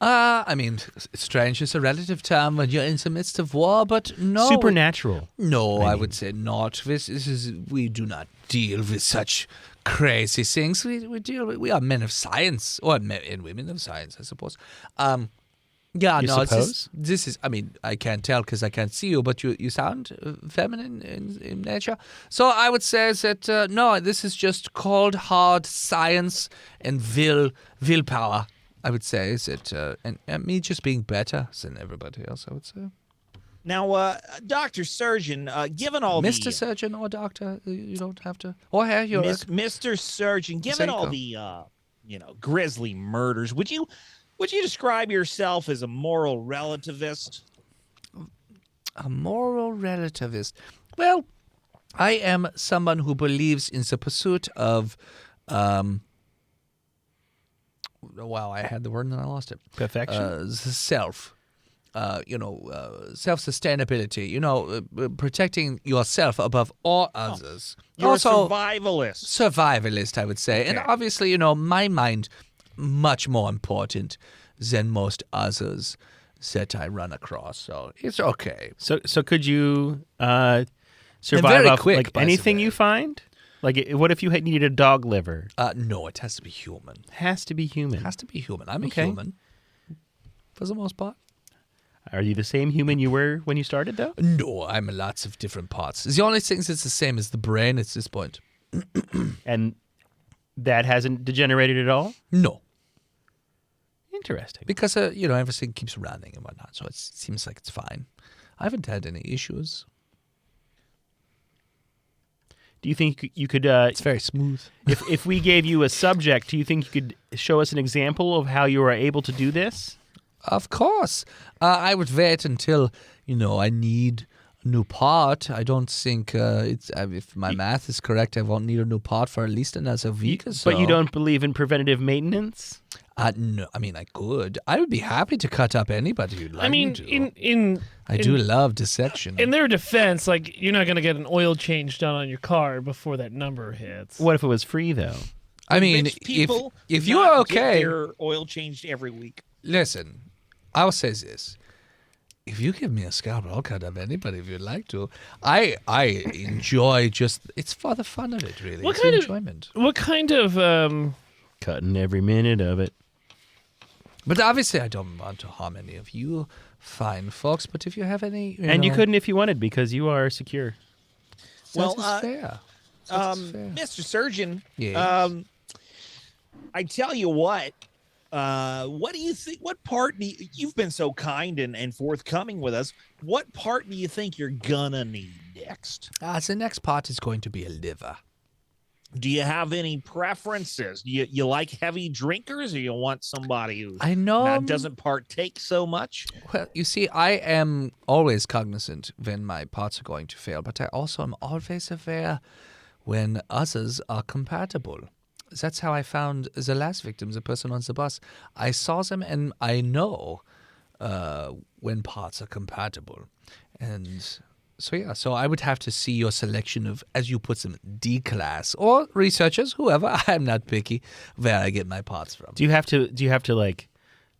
I mean, strange is a relative term when you're in the midst of war, but no. Supernatural. No, I would say not. We do not deal with such crazy things. We are men of science, or men and women of science, I suppose. You suppose? This is. I mean, I can't tell because I can't see you, but you sound feminine in nature. So I would say that no, this is just cold, hard science and willpower. I would say is it, and me just being better than everybody else. I would say. Now, Dr. Surgeon, given all Mr. the Surgeon or Doctor, you don't have to. Or Herr Chirurg. Mr. Surgeon, given all the grisly murders, would you describe yourself as a moral relativist? A moral relativist. Well, I am someone who believes in the pursuit of. Wow, I had the word and then I lost it. Perfection. The self. Self-sustainability. Protecting yourself above all others. You're Also, a survivalist. survivalist, I would say. And Okay. obviously, my mind much more important than most others that I run across. So it's okay. So could you survive very off quick, like by the anything way. you find? Like, what if you needed a dog liver? No, it has to be human. Has to be human. It has to be human. I'm Okay. a human for the most part. Are you the same human you were when you started, though? No, I'm lots of different parts. The only thing that's the same is the brain at this point. And that hasn't degenerated at all? No, Interesting. because everything keeps running and whatnot, so it seems like it's fine. I haven't had any issues. Do you think you could, It's very smooth. if we gave you a subject, do you think you could show us an example of how you were able to do this? Of course. I would wait until, I need a new part. I don't think if my math is correct, I won't need a new part for at least another week or so. But you don't believe in preventative maintenance? No, I mean, I could. I would be happy to cut up anybody who'd like I mean, me to. I do love dissection. in their defense, like you're not gonna get an oil change done on your car before that number hits. What if it was free, though? I mean, Rich people if do you not are get okay, their oil changed every week. listen, I'll say this. If you give me a scalpel, I'll cut up anybody if you'd like to. I enjoy it's for the fun of it, really. What It's kind the of- enjoyment. What kind of Cutting every minute of it. But obviously, I don't want to harm any of you fine folks. But if you have any, And you couldn't if you wanted because you are secure. Well, That is fair. That is fair. Mr. Surgeon, Yes. I tell you what do you think? What part you've been so kind and forthcoming with us? What part do you think you're gonna need next? The next part is going to be a liver. Do you have any preferences? You like heavy drinkers, or you want somebody who I know. doesn't partake so much? Well, you see, I am always cognizant when my parts are going to fail, but I also am always aware when others are compatible. That's how I found the last victim, the person on the bus. I saw them and I know when parts are compatible. And so I would have to see your selection of, as you put them, D-class or researchers, whoever. I'm not picky where I get my parts from. Do you have to like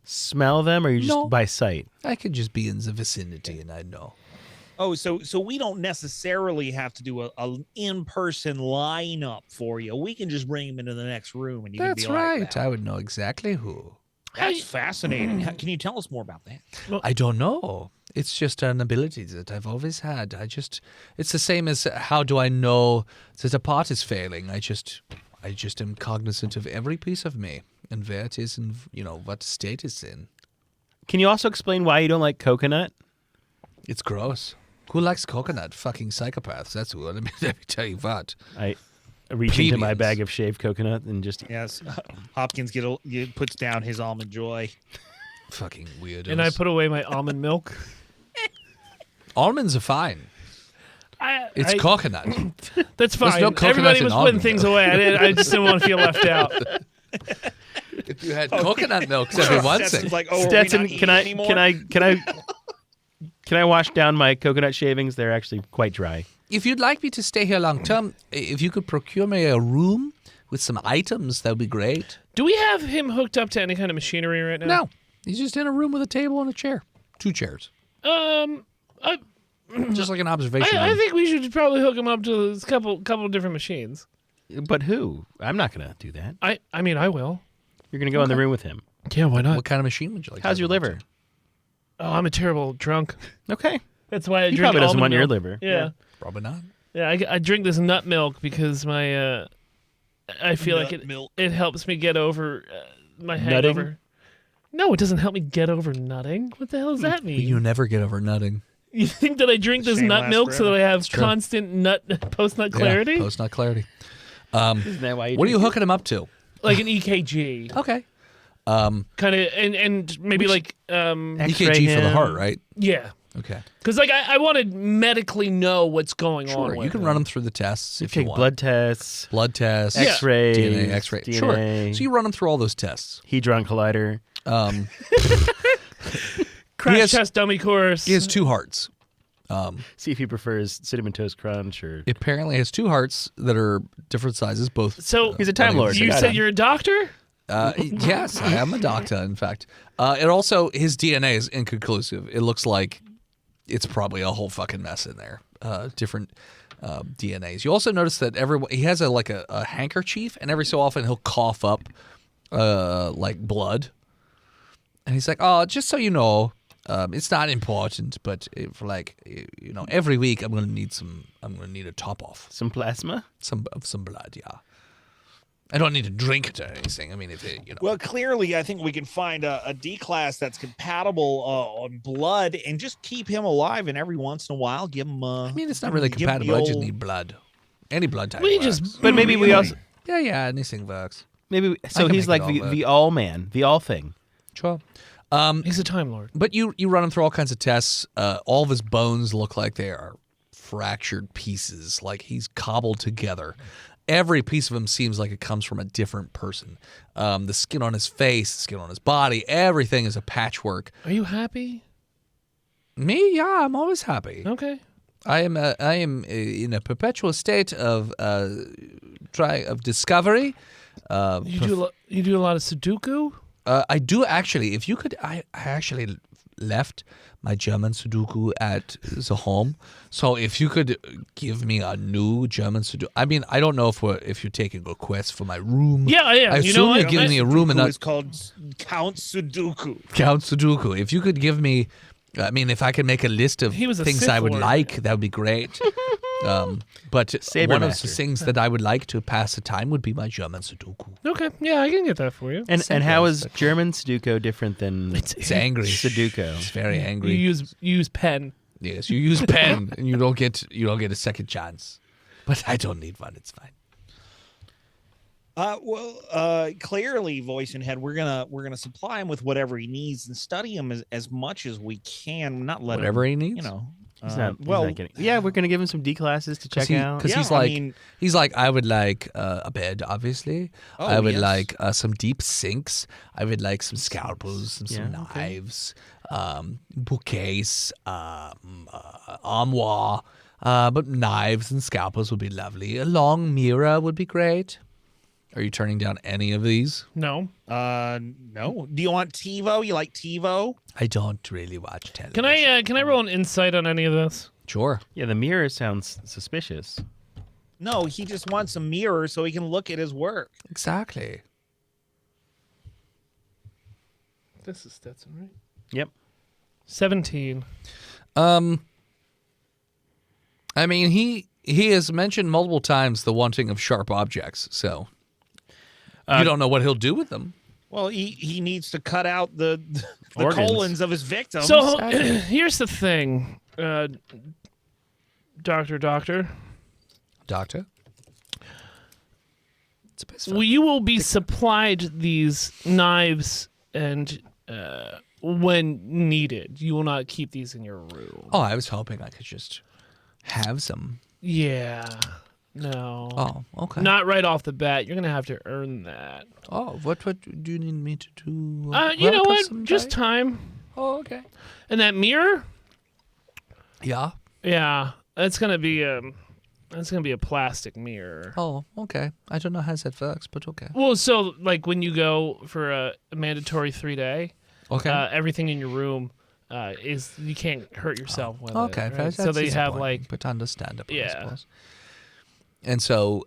smell them, or you just No. by sight? I could just be in the vicinity and I know. Oh, so we don't necessarily have to do a in-person lineup for you. We can just bring them into the next room, and you That's can be like, right. I would know exactly who. That's fascinating. Can you tell us more about that? I don't know. It's just an ability that I've always had. It's the same as how do I know that a part is failing? I just am cognizant of every piece of me and where it is and, what state it's in. Can you also explain why you don't like coconut? It's gross. Who likes coconut? Fucking psychopaths. That's who. Let me tell you what. I reach into my Plebeians. bag of shaved coconut and just Yes, Hopkins puts down his almond joy. Fucking weirdos. and I put away my almond milk. Almonds are fine. It's I- coconut. That's fine. no coconut Everybody in was putting almond things milk. away. I just didn't want to feel left out. If you had coconut milk, that'd be one thing. Stetson's like, oh, Stetson, are we not eating anymore? can I wash down my coconut shavings? They're actually quite dry. If you'd like me to stay here long term, if you could procure me a room with some items, that would be great. Do we have him hooked up to any kind of machinery right now? No, he's just in a room with a table and a chair. 2 chairs. Just like an observation I room. think we should probably hook him up to a couple of different machines. But who? I'm not going to do that. I mean, I will. You're going to go in the room with him. Yeah, why not? What kind of machine would you like? How's to your have liver? Oh, I'm a terrible drunk. Okay. That's why I He drink probably doesn't almond want your milk. liver. Yeah. Probably not. Yeah, I drink this nut milk because my I feel like Nut milk. it helps me get over my Nutting? hangover. No, it doesn't help me get over nutting. What the hell does that mean? You never get over nutting. You think that I drink this Shame nut lasts milk so that I have true. constant post-nut clarity? Post nut clarity. Isn't that why you What are you drink hooking him up to? Like an EKG. Okay. Kind of, and maybe like, EKG for the him. heart, right? yeah. Okay. Because like I want to medically know what's going on. Sure. with You can him. run them through the tests if you Take want. blood tests, Blood tests, X-rays, DNA, X-ray. DNA. Sure. So you run them through all those tests. Hadron Collider. Crash He has- test dummy course. He has 2 hearts. See if he prefers Cinnamon Toast Crunch or... It apparently has 2 hearts that are different sizes. Both. So He's a Time Lord. you Got said him. you're a doctor? Yes, I am a doctor. In fact, it also his DNA is inconclusive. It looks like it's probably a whole fucking mess in there. Different DNAs. You also notice that he has a handkerchief, and every so often he'll cough up like blood. And he's like, "Oh, just so you know, it's not important, but for every week I'm gonna need a top off, Some plasma? some blood. Yeah, I don't need to drink it or anything. I mean, if it, Well, clearly, I think we can find a D class that's compatible on blood and just keep him alive. And every once in a while, give him. I mean, it's not really give him the compatible. I just old- need blood. Any blood type. We works. just. But maybe we also... yeah, anything works. Maybe so can he's make like it all the all man, the all thing. Sure. He's a Time Lord. But you run him through all kinds of tests. All of his bones look like they are fractured pieces, like he's cobbled together. Every piece of him seems like it comes from a different person. The skin on his face, the skin on his body, everything is a patchwork. Are you happy? Me, yeah, I'm always happy. Okay. I am in a perpetual state of discovery. You do a lot of Sudoku? I do actually. If you could, I actually left my German Sudoku at the home. So if you could give me a new German Sudoku, I mean, I don't know if you're taking requests for my room. Yeah. I You know assume what? you're giving me a room and Who not is called Count Sudoku. Count Sudoku. If you could give me, I mean, if I could make a list of He was a things Sith I would Lord. like, that would be great. But Saber one of Master. the things that I would like to pass the time would be my German Sudoku. Okay. Yeah, I can get that for you. And how is German Sudoku different than It's angry. Sudoku? It's very You angry. use pen. Yes, you use pen and you don't get a second chance. But I don't need one. It's fine. Clearly, Voice and Head, we're gonna supply him with whatever he needs and study him as much as we can. Not let Whatever him, he needs? You know, He's not well, getting. Yeah, we're gonna give him some D classes to check out. Because Yeah, he's I like, mean- I would like a bed, obviously. Oh, I would yes. like some deep sinks. I would like some scalpels and some Yeah, okay. knives, bouquets, armoire. But knives and scalpels would be lovely. A long mirror would be great. Are you turning down any of these? No. no. Do you want TiVo? You like TiVo? I don't really watch television. Can I roll an insight on any of this? Sure. Yeah, the mirror sounds suspicious. No, he just wants a mirror so he can look at his work. Exactly. This is Stetson, right? Yep. 17. I mean, he has mentioned multiple times the wanting of sharp objects, so you don't know what he'll do with them. Well, he needs to cut out the Organs. colons of his victims. So here's the thing, Doctor. Doctor? It's a bit fun. You will be supplied these knives and when needed. You will not keep these in your room. Oh, I was hoping I could just have some. Yeah. No. Oh, okay. Not right off the bat. You're gonna have to earn that. Oh, what do you need me to do? You know Help what? us someday? Just time. Oh, okay. And that mirror? Yeah. Yeah. That's gonna be a plastic mirror. Oh, okay. I don't know how that works, but okay. Well, so like when you go for a mandatory 3-day, Okay. everything in your room is you can't hurt yourself with okay. it. Right? So that's they have disappointing, like but understandable, I Yeah. suppose. And so,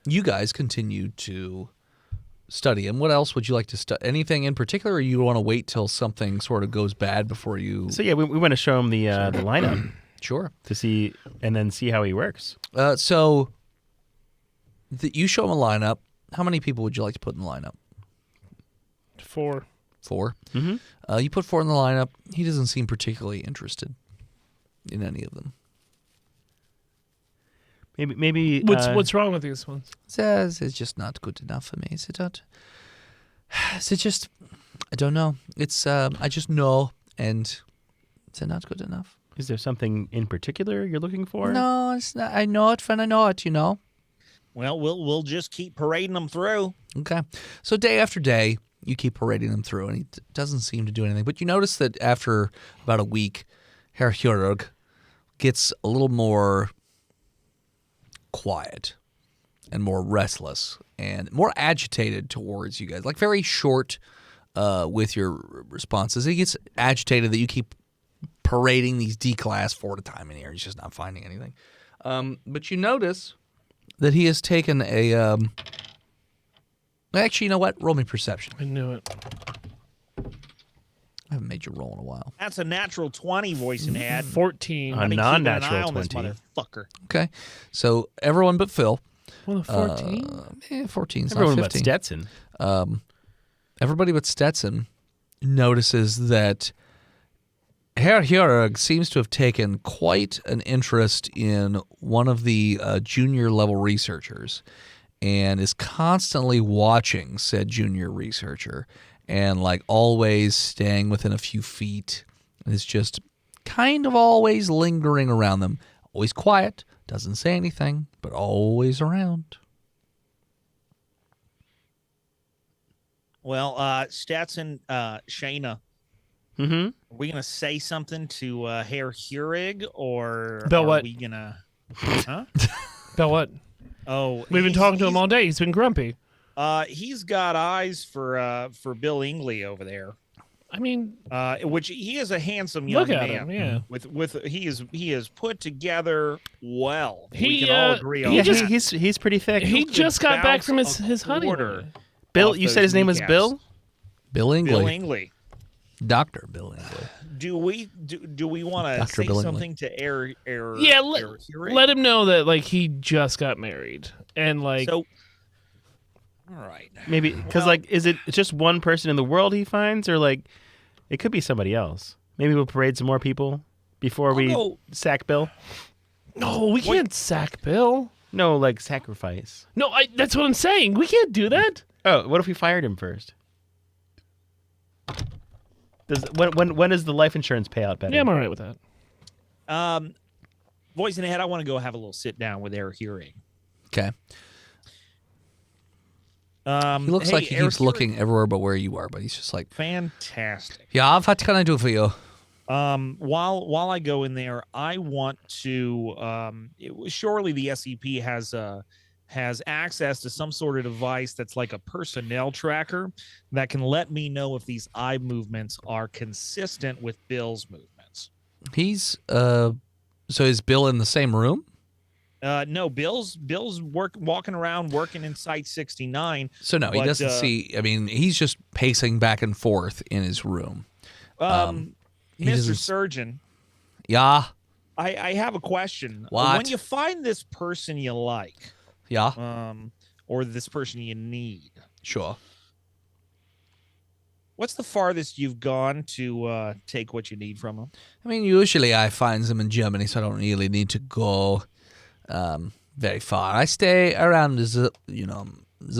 you guys continue to study him. What else would you like to study? Anything in particular, or you want to wait till something sort of goes bad before you? So yeah, we want to show him the lineup Sure. to see how he works. So you show him a lineup. How many people would you like to put in the lineup? 4. 4. Mhm. You put 4 in the lineup. He doesn't seem particularly interested. in any of them. Maybe. What's wrong with these ones? It's just not good enough for me. Is it not? Is it just? I don't know. It's I just know, and is it not good enough? Is there something in particular you're looking for? No, it's not. I know it when I know it. You know. Well, we'll just keep parading them through. Okay. So day after day, you keep parading them through, and he doesn't seem to do anything. But you notice that after about a week, Herr Chirurg gets a little more quiet and more restless and more agitated towards you guys, like very short with your responses. He gets agitated that you keep parading these D-class 4 at a time in here. He's just not finding anything. But you notice that he has taken a... Actually, you know what? Roll me perception. I knew it. I haven't made you roll in a while. That's a natural 20 voice and head. 14. A non-natural 20. Motherfucker. Okay. So everyone but Phil. Well, a 14? 14 is Everyone not but 15. Stetson. Everybody but Stetson notices that Herr Chirurg seems to have taken quite an interest in one of the junior level researchers and is constantly watching said junior researcher and like always staying within a few feet. Is just kind of always lingering around them. Always quiet, doesn't say anything, but always around. Well, Stetson, Shayna, Mm-hmm. are we gonna say something to Herr Chirurg, or About are what? we gonna? Huh? About what? Oh, We've been talking to him all day. He's been grumpy. He's got eyes for Bill Ingley over there. I mean, Which he is a handsome young look at man. him. Yeah. With he is put together well. We He, can all agree on Yeah, that. he's pretty thick. He could just got back bounce from a his quarter. honeymoon. Bill, off you those said his name was kneecaps. Bill? Bill Ingley. Bill Ingley. Dr. Bill Ingley. Do we want to Dr. say Bill Ingley. something to Herr Yeah, Chirurg? let him know that like he just got married and like So, all right. Maybe because Well- like, is it just one person in the world he finds, or like it could be somebody else? Maybe we'll parade some more people before we go- sack Bill. no, we can't sack Bill. No, like sacrifice. No, that's what I'm saying. We can't do that. Oh, what if we fired him first? When is the life insurance payout better? Yeah, I'm all right with that. Voice in the head, I want to go have a little sit down with Herr Chirurg. Okay. He He looks like he keeps looking everywhere but where you are, but he's just like, Fantastic. yeah, what can I do for you? While I go in there, I want to. Surely the SCP has access to some sort of device that's like a personnel tracker that can let me know if these eye movements are consistent with Bill's movements. He's, so is Bill in the same room? No, Bill's walking around working in Site 69. So no, he But, doesn't see, I mean, he's just pacing back and forth in his room. He Mr. doesn't- Surgeon, Yeah, I have a question. What? When you find this person you like, yeah, or this person you need, sure. what's the farthest you've gone to take what you need from them? I mean, usually I find them in Germany, so I don't really need to go very far. I stay around the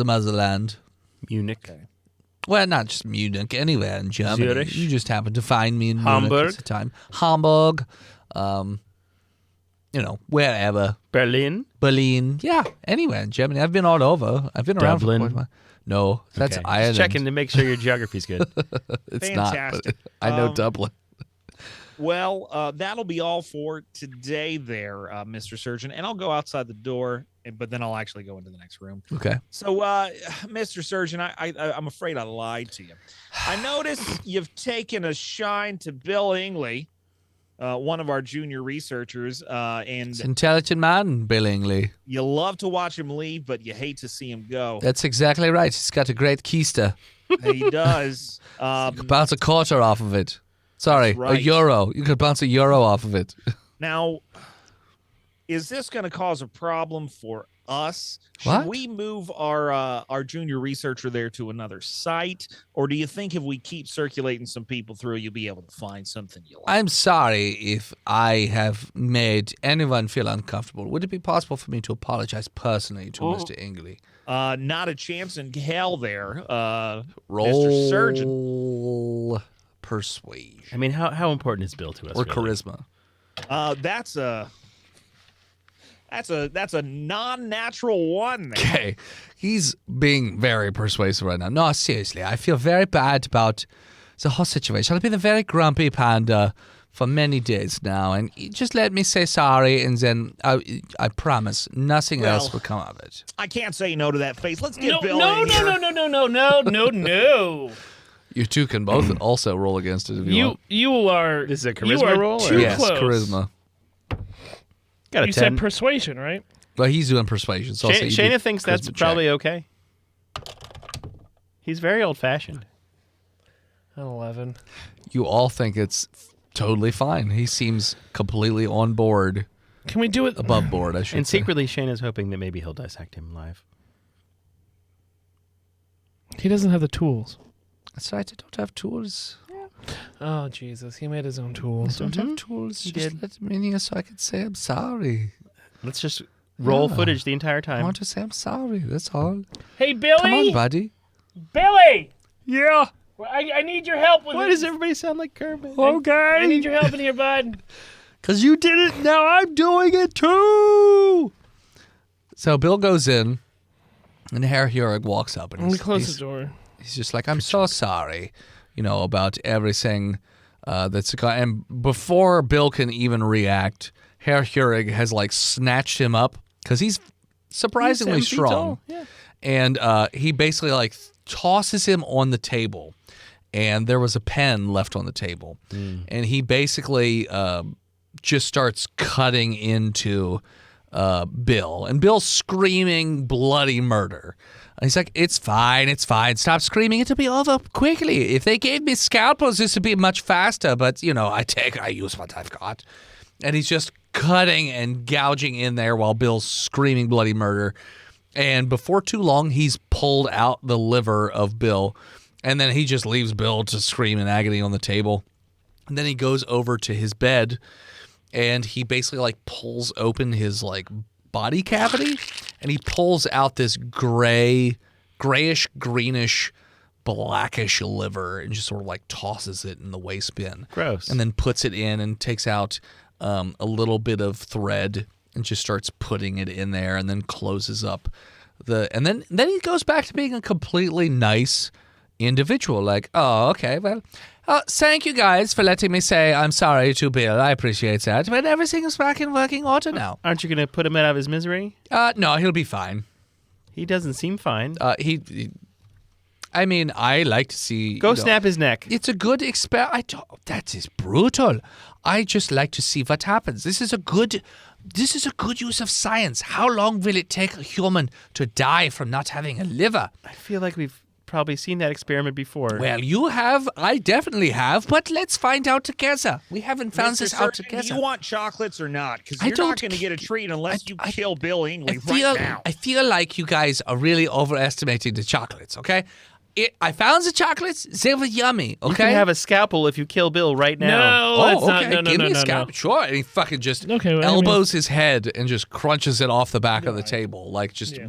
motherland. Munich. Well, not just Munich, anywhere in Germany. Zurich. You just happen to find me in Hamburg. Munich at the time. Hamburg, wherever. Berlin. Berlin, yeah, anywhere in Germany. I've been all over. I've been around Dublin. for quite a while. No, that's Okay. Ireland. Just checking to make sure your geography's good. It's not. Fantastic. But I know Dublin. Well, that'll be all for today there, Mr. Surgeon. And I'll go outside the door, but then I'll actually go into the next room. Okay. So, Mr. Surgeon, I'm afraid I lied to you. I noticed you've taken a shine to Bill Ingley, one of our junior researchers, and It's intelligent man, Bill Ingley. you love to watch him leave, but you hate to see him go. That's exactly right. He's got a great keister. He does. You could bounce a quarter off of it. Sorry, That's right. a euro. You could bounce a euro off of it. Now, is this going to cause a problem for us? Should What? we move our junior researcher there to another site, or do you think if we keep circulating some people through, you'll be able to find something you like? I'm sorry if I have made anyone feel uncomfortable. Would it be possible for me to apologize personally to Mr. Ingley? Not a chance in hell there, Roll Mr. Surgeon. persuasion I mean, how important is Bill to us? or really? charisma. That's a non-natural one there. Okay, he's being very persuasive right now. No, seriously, I feel very bad about the whole situation. I've been a very grumpy panda for many days now, and you just let me say sorry, and then I promise nothing else Well, will come of it. I can't say no to that face. Let's get No, Bill no, in no, here. no, no, no, no, no, no, no. You two can both also roll against it if you want. You are. This is a you charisma are roll, or- Too Yes, close. charisma. Got a You 10. said persuasion, right? Well, he's doing persuasion. So I'll say you do Shayna thinks that's charisma check. probably okay. He's very old-fashioned. An 11. You all think it's totally fine. He seems completely on board, Can we do it? above board, I should And say. secretly, Shayna's hoping that maybe he'll dissect him live. He doesn't have the tools. That's right, I don't have tools. Oh Jesus, he made his own I tools. don't have tools. Just let me in so I can say I'm sorry. Let's just roll Yeah. footage the entire I time. want to say I'm sorry. That's all. Hey Billy, Come on, buddy. Billy, Yeah. I need your help with Why this. does everybody sound like Kermit? I need your help in here, bud. Because you did it, now I'm doing it too. So Bill goes in, and Herr Chirurg walks up, and Let me he's, close he's, the door. he's just like, I'm so sorry, about everything that's going. And before Bill can even react, Herr Chirurg has snatched him up because he's surprisingly He's 7 feet strong. tall, yeah. And he basically tosses him on the table, and there was a pen left on the table, and he basically just starts cutting into Bill, and Bill's screaming bloody murder. And he's like, it's fine, stop screaming, it'll be over quickly. If they gave me scalpels, this would be much faster, but I use what I've got. And he's just cutting and gouging in there while Bill's screaming bloody murder. And before too long, he's pulled out the liver of Bill, and then he just leaves Bill to scream in agony on the table. And then he goes over to his bed, and he basically pulls open his body cavity, and he pulls out this grayish, greenish, blackish liver, and just sort of tosses it in the waste bin. Gross. And then puts it in and takes out a little bit of thread and just starts putting it in there, and then closes up and then he goes back to being a completely nice individual. Oh, okay, well, thank you guys for letting me say I'm sorry to Bill. I appreciate that, but everything is back in working order now. Aren't you going to put him out of his misery? No, he'll be fine. He doesn't seem fine. I like to see. Go snap his neck. It's a good experiment. That is brutal. I just like to see what happens. This is a good use of science. How long will it take a human to die from not having a liver? I feel like we've probably seen that experiment before. Well, you have. I definitely have. But let's find out together. We haven't found Mr. this out Surgeon, together. do you want chocolates or not? Because I you're don't not going to get a treat unless you kill Bill Ingley right now. I feel like you guys are really overestimating the chocolates. Okay. I found the chocolates. They were yummy. Okay. You can have a scalpel if you kill Bill right now. No, that's not. okay. No, no, Give no, me a no, scalp. no. Sure. And he fucking just Okay, well, elbows his head and just crunches it off the back of the table,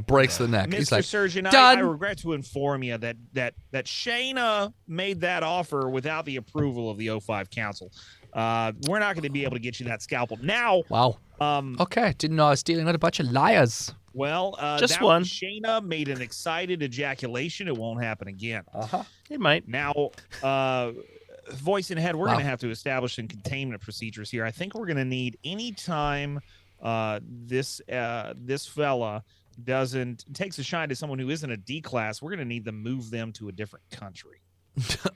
breaks the neck. He's Mr. like, Surgeon, I done. regret to inform you that Shayna made that offer without the approval of the O5 Council. We're not going to be able to get you that scalpel now. Wow. Okay. Didn't know I was dealing with a bunch of liars. Well, Just that one. Shayna made an excited ejaculation. It won't happen again. It might. Now, voice in head, we're Wow. going to have to establish some containment procedures here. I think we're going to need any time this fella takes a shine to someone who isn't a D class, we're going to need to move them to a different country.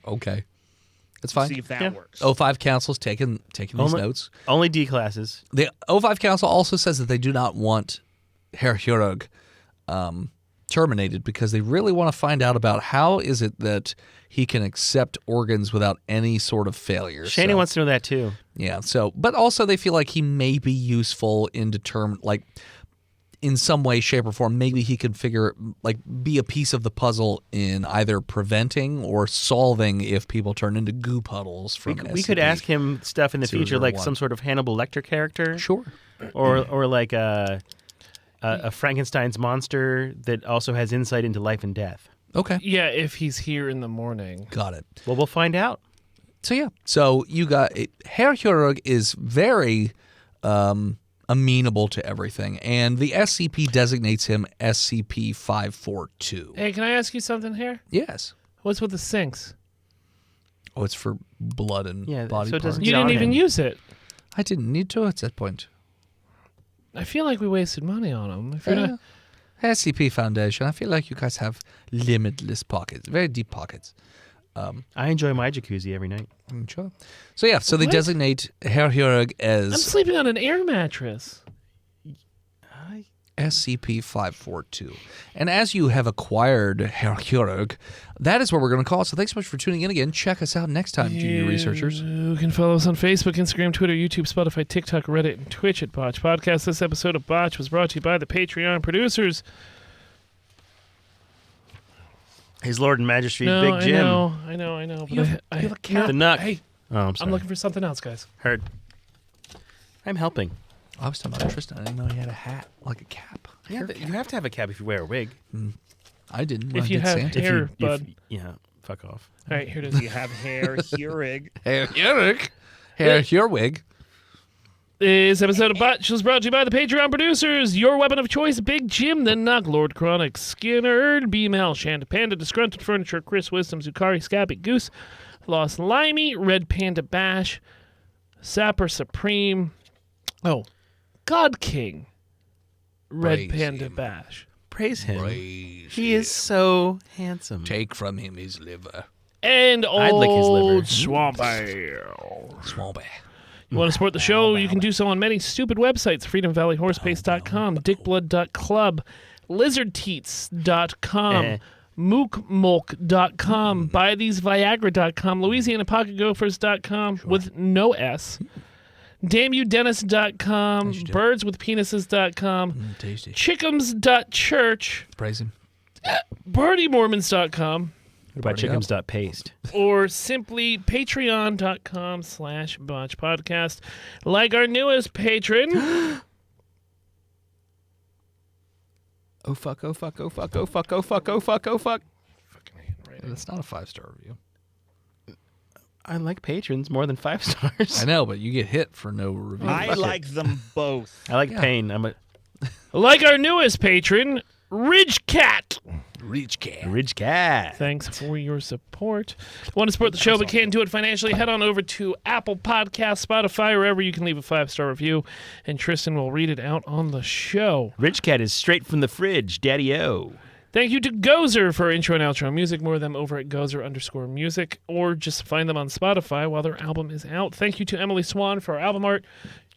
Okay. That's fine. See if that Yeah. works. O5 Council's taking these notes. Only D classes. The O5 Council also says that they do not want Herr Chirurg terminated because they really want to find out about how is it that he can accept organs without any sort of failure. Shayna wants to know that too. Yeah. So, but also they feel like he may be useful in in some way, shape, or form, maybe he could be a piece of the puzzle in either preventing or solving if people turn into goo puddles from We could ask him stuff in the future, like 001. some sort of Hannibal Lecter character. Sure. Or like a Frankenstein's monster that also has insight into life and death. Okay. Yeah, if he's here in the morning. Got it. Well, we'll find out. So yeah. So you got Herr Chirurg is very amenable to everything, and the SCP designates him SCP-542. Hey, can I ask you something here? Yes. What's with the sinks? Oh, it's for blood and body so it doesn't parts. You Get didn't on even him. use it. I didn't need to at that point. I feel like we wasted money on them. If you're not, SCP Foundation, I feel like you guys have limitless pockets, very deep pockets. I enjoy my jacuzzi every night. Sure. So yeah, so they What? designate Herr Chirurg I'm as sleeping on an air mattress. SCP-542. And as you have acquired Herr Chirurg, that is what we're going to call it. So thanks so much for tuning in again. Check us out next time, junior researchers. You can follow us on Facebook, Instagram, Twitter, YouTube, Spotify, TikTok, Reddit, and Twitch at Botch Podcast. This episode of Botch was brought to you by the Patreon producers. His Lord and Majesty, No, Big Jim. I know. But You have a cat. The Nuck. Hey, Oh, I'm sorry. I'm looking for something else, guys. Heard. I'm helping. I was talking about Tristan. I didn't know he had a hat, like a cap. Yeah, you have to have a cap if you wear a wig. I didn't. when If I you did have Santa. hair, bud. Yeah, fuck off. All right, here it is. You have Herr Chirurg. Herr Chirurg. Herr Chirurg. This episode of Botch was brought to you by the Patreon producers. Your weapon of choice, Big Jim, the Knock, Lord Chronic, Skinner, BML, Shanda Panda, Disgruntled Furniture, Chris Wisdom, Zukari, Scabby Goose, Lost Limey, Red Panda Bash, Sapper Supreme, God King, Red Praise Panda him. Bash. Praise him. Praise He is so handsome. Take from him his liver. And I'd lick his liver. old Swampy. Swampy. You want to support the show? You can do so on many stupid websites. FreedomValleyHorsepace.com, DickBlood.club, LizardTeats.com, MookMolk.com, BuyTheseViagra.com, LouisianaPocketGophers.com with no S, DamnYouDennis.com, BirdsWithPenises.com, Tasty. Chickums.church, Praise him. BirdieMormons.com, What about chickens.paste? or simply patreon.com/Botch Podcast. Like our newest patron. Oh fuck, oh fuck, oh fuck, oh fuck, oh fuck, oh fuck, oh fuck. That's not a 5-star review. I like patrons more than 5 stars. I know, but you get hit for no review. I like them both. I like pain. I'm a Like our newest patron, Ridge Cat. Reach cat. Ridge Cat. Thanks for your support. Want to support the show but can't do it financially? Head on over to Apple Podcasts, Spotify, wherever you can leave a 5-star review, and Tristan will read it out on the show. Ridge Cat is straight from the fridge, Daddy-O. Thank you to Gozer for intro and outro music. More of them over at Gozer_music, or just find them on Spotify while their album is out. Thank you to Emily Swan for our album art.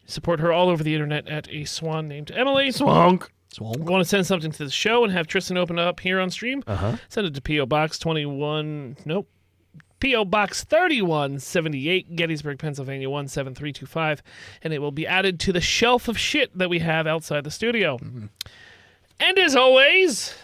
Support her all over the internet at a swan named Emily. Swonk. Want to send something to the show and have Tristan open it up here on stream? Send it to P.O. Box 3178, Gettysburg, Pennsylvania 17325, and it will be added to the shelf of shit that we have outside the studio. And as always,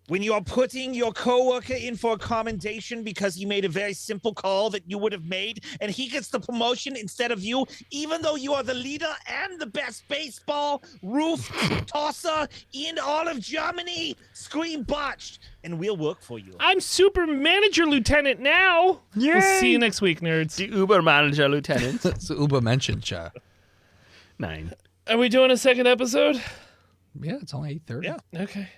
When you are putting your coworker in for a commendation because he made a very simple call that you would have made, and he gets the promotion instead of you, even though you are the leader and the best baseball roof tosser in all of Germany, scream Botched, and we'll work for you. I'm Super Manager Lieutenant now. We'll see you next week, nerds. The Uber Manager Lieutenant. It's Uber mentioned, cha. 9. Are we doing a second episode? Yeah, it's only 8:30. Yeah. Okay.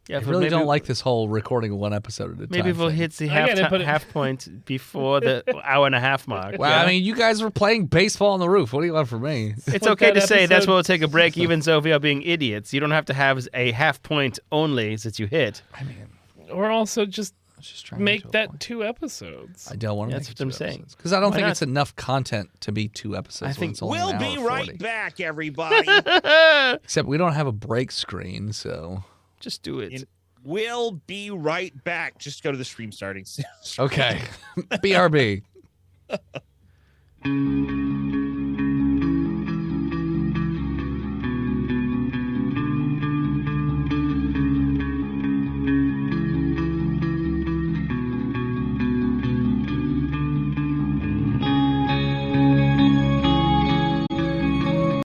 Yeah, I but really maybe, don't like this whole recording one episode at a time. Maybe we'll thing. hit the I get it, but half point before the hour and a half mark. Well, I mean, you guys were playing baseball on the roof. What do you want from me? It's What okay that to say that's episode- where we'll take a break, even so if we are being idiots. You don't have to have a half point only since you hit. I mean, Or also just I was just trying to make get to a that point. 2 episodes. I don't want to That's make it what I'm 2 saying. episodes. Because I don't Why think not? it's enough content to be 2 episodes. I think when it's only We'll an be hour right 40. back, everybody. Except we don't have a break screen, so. Just do it. We'll be right back. Just go to the stream starting soon. Okay. BRB.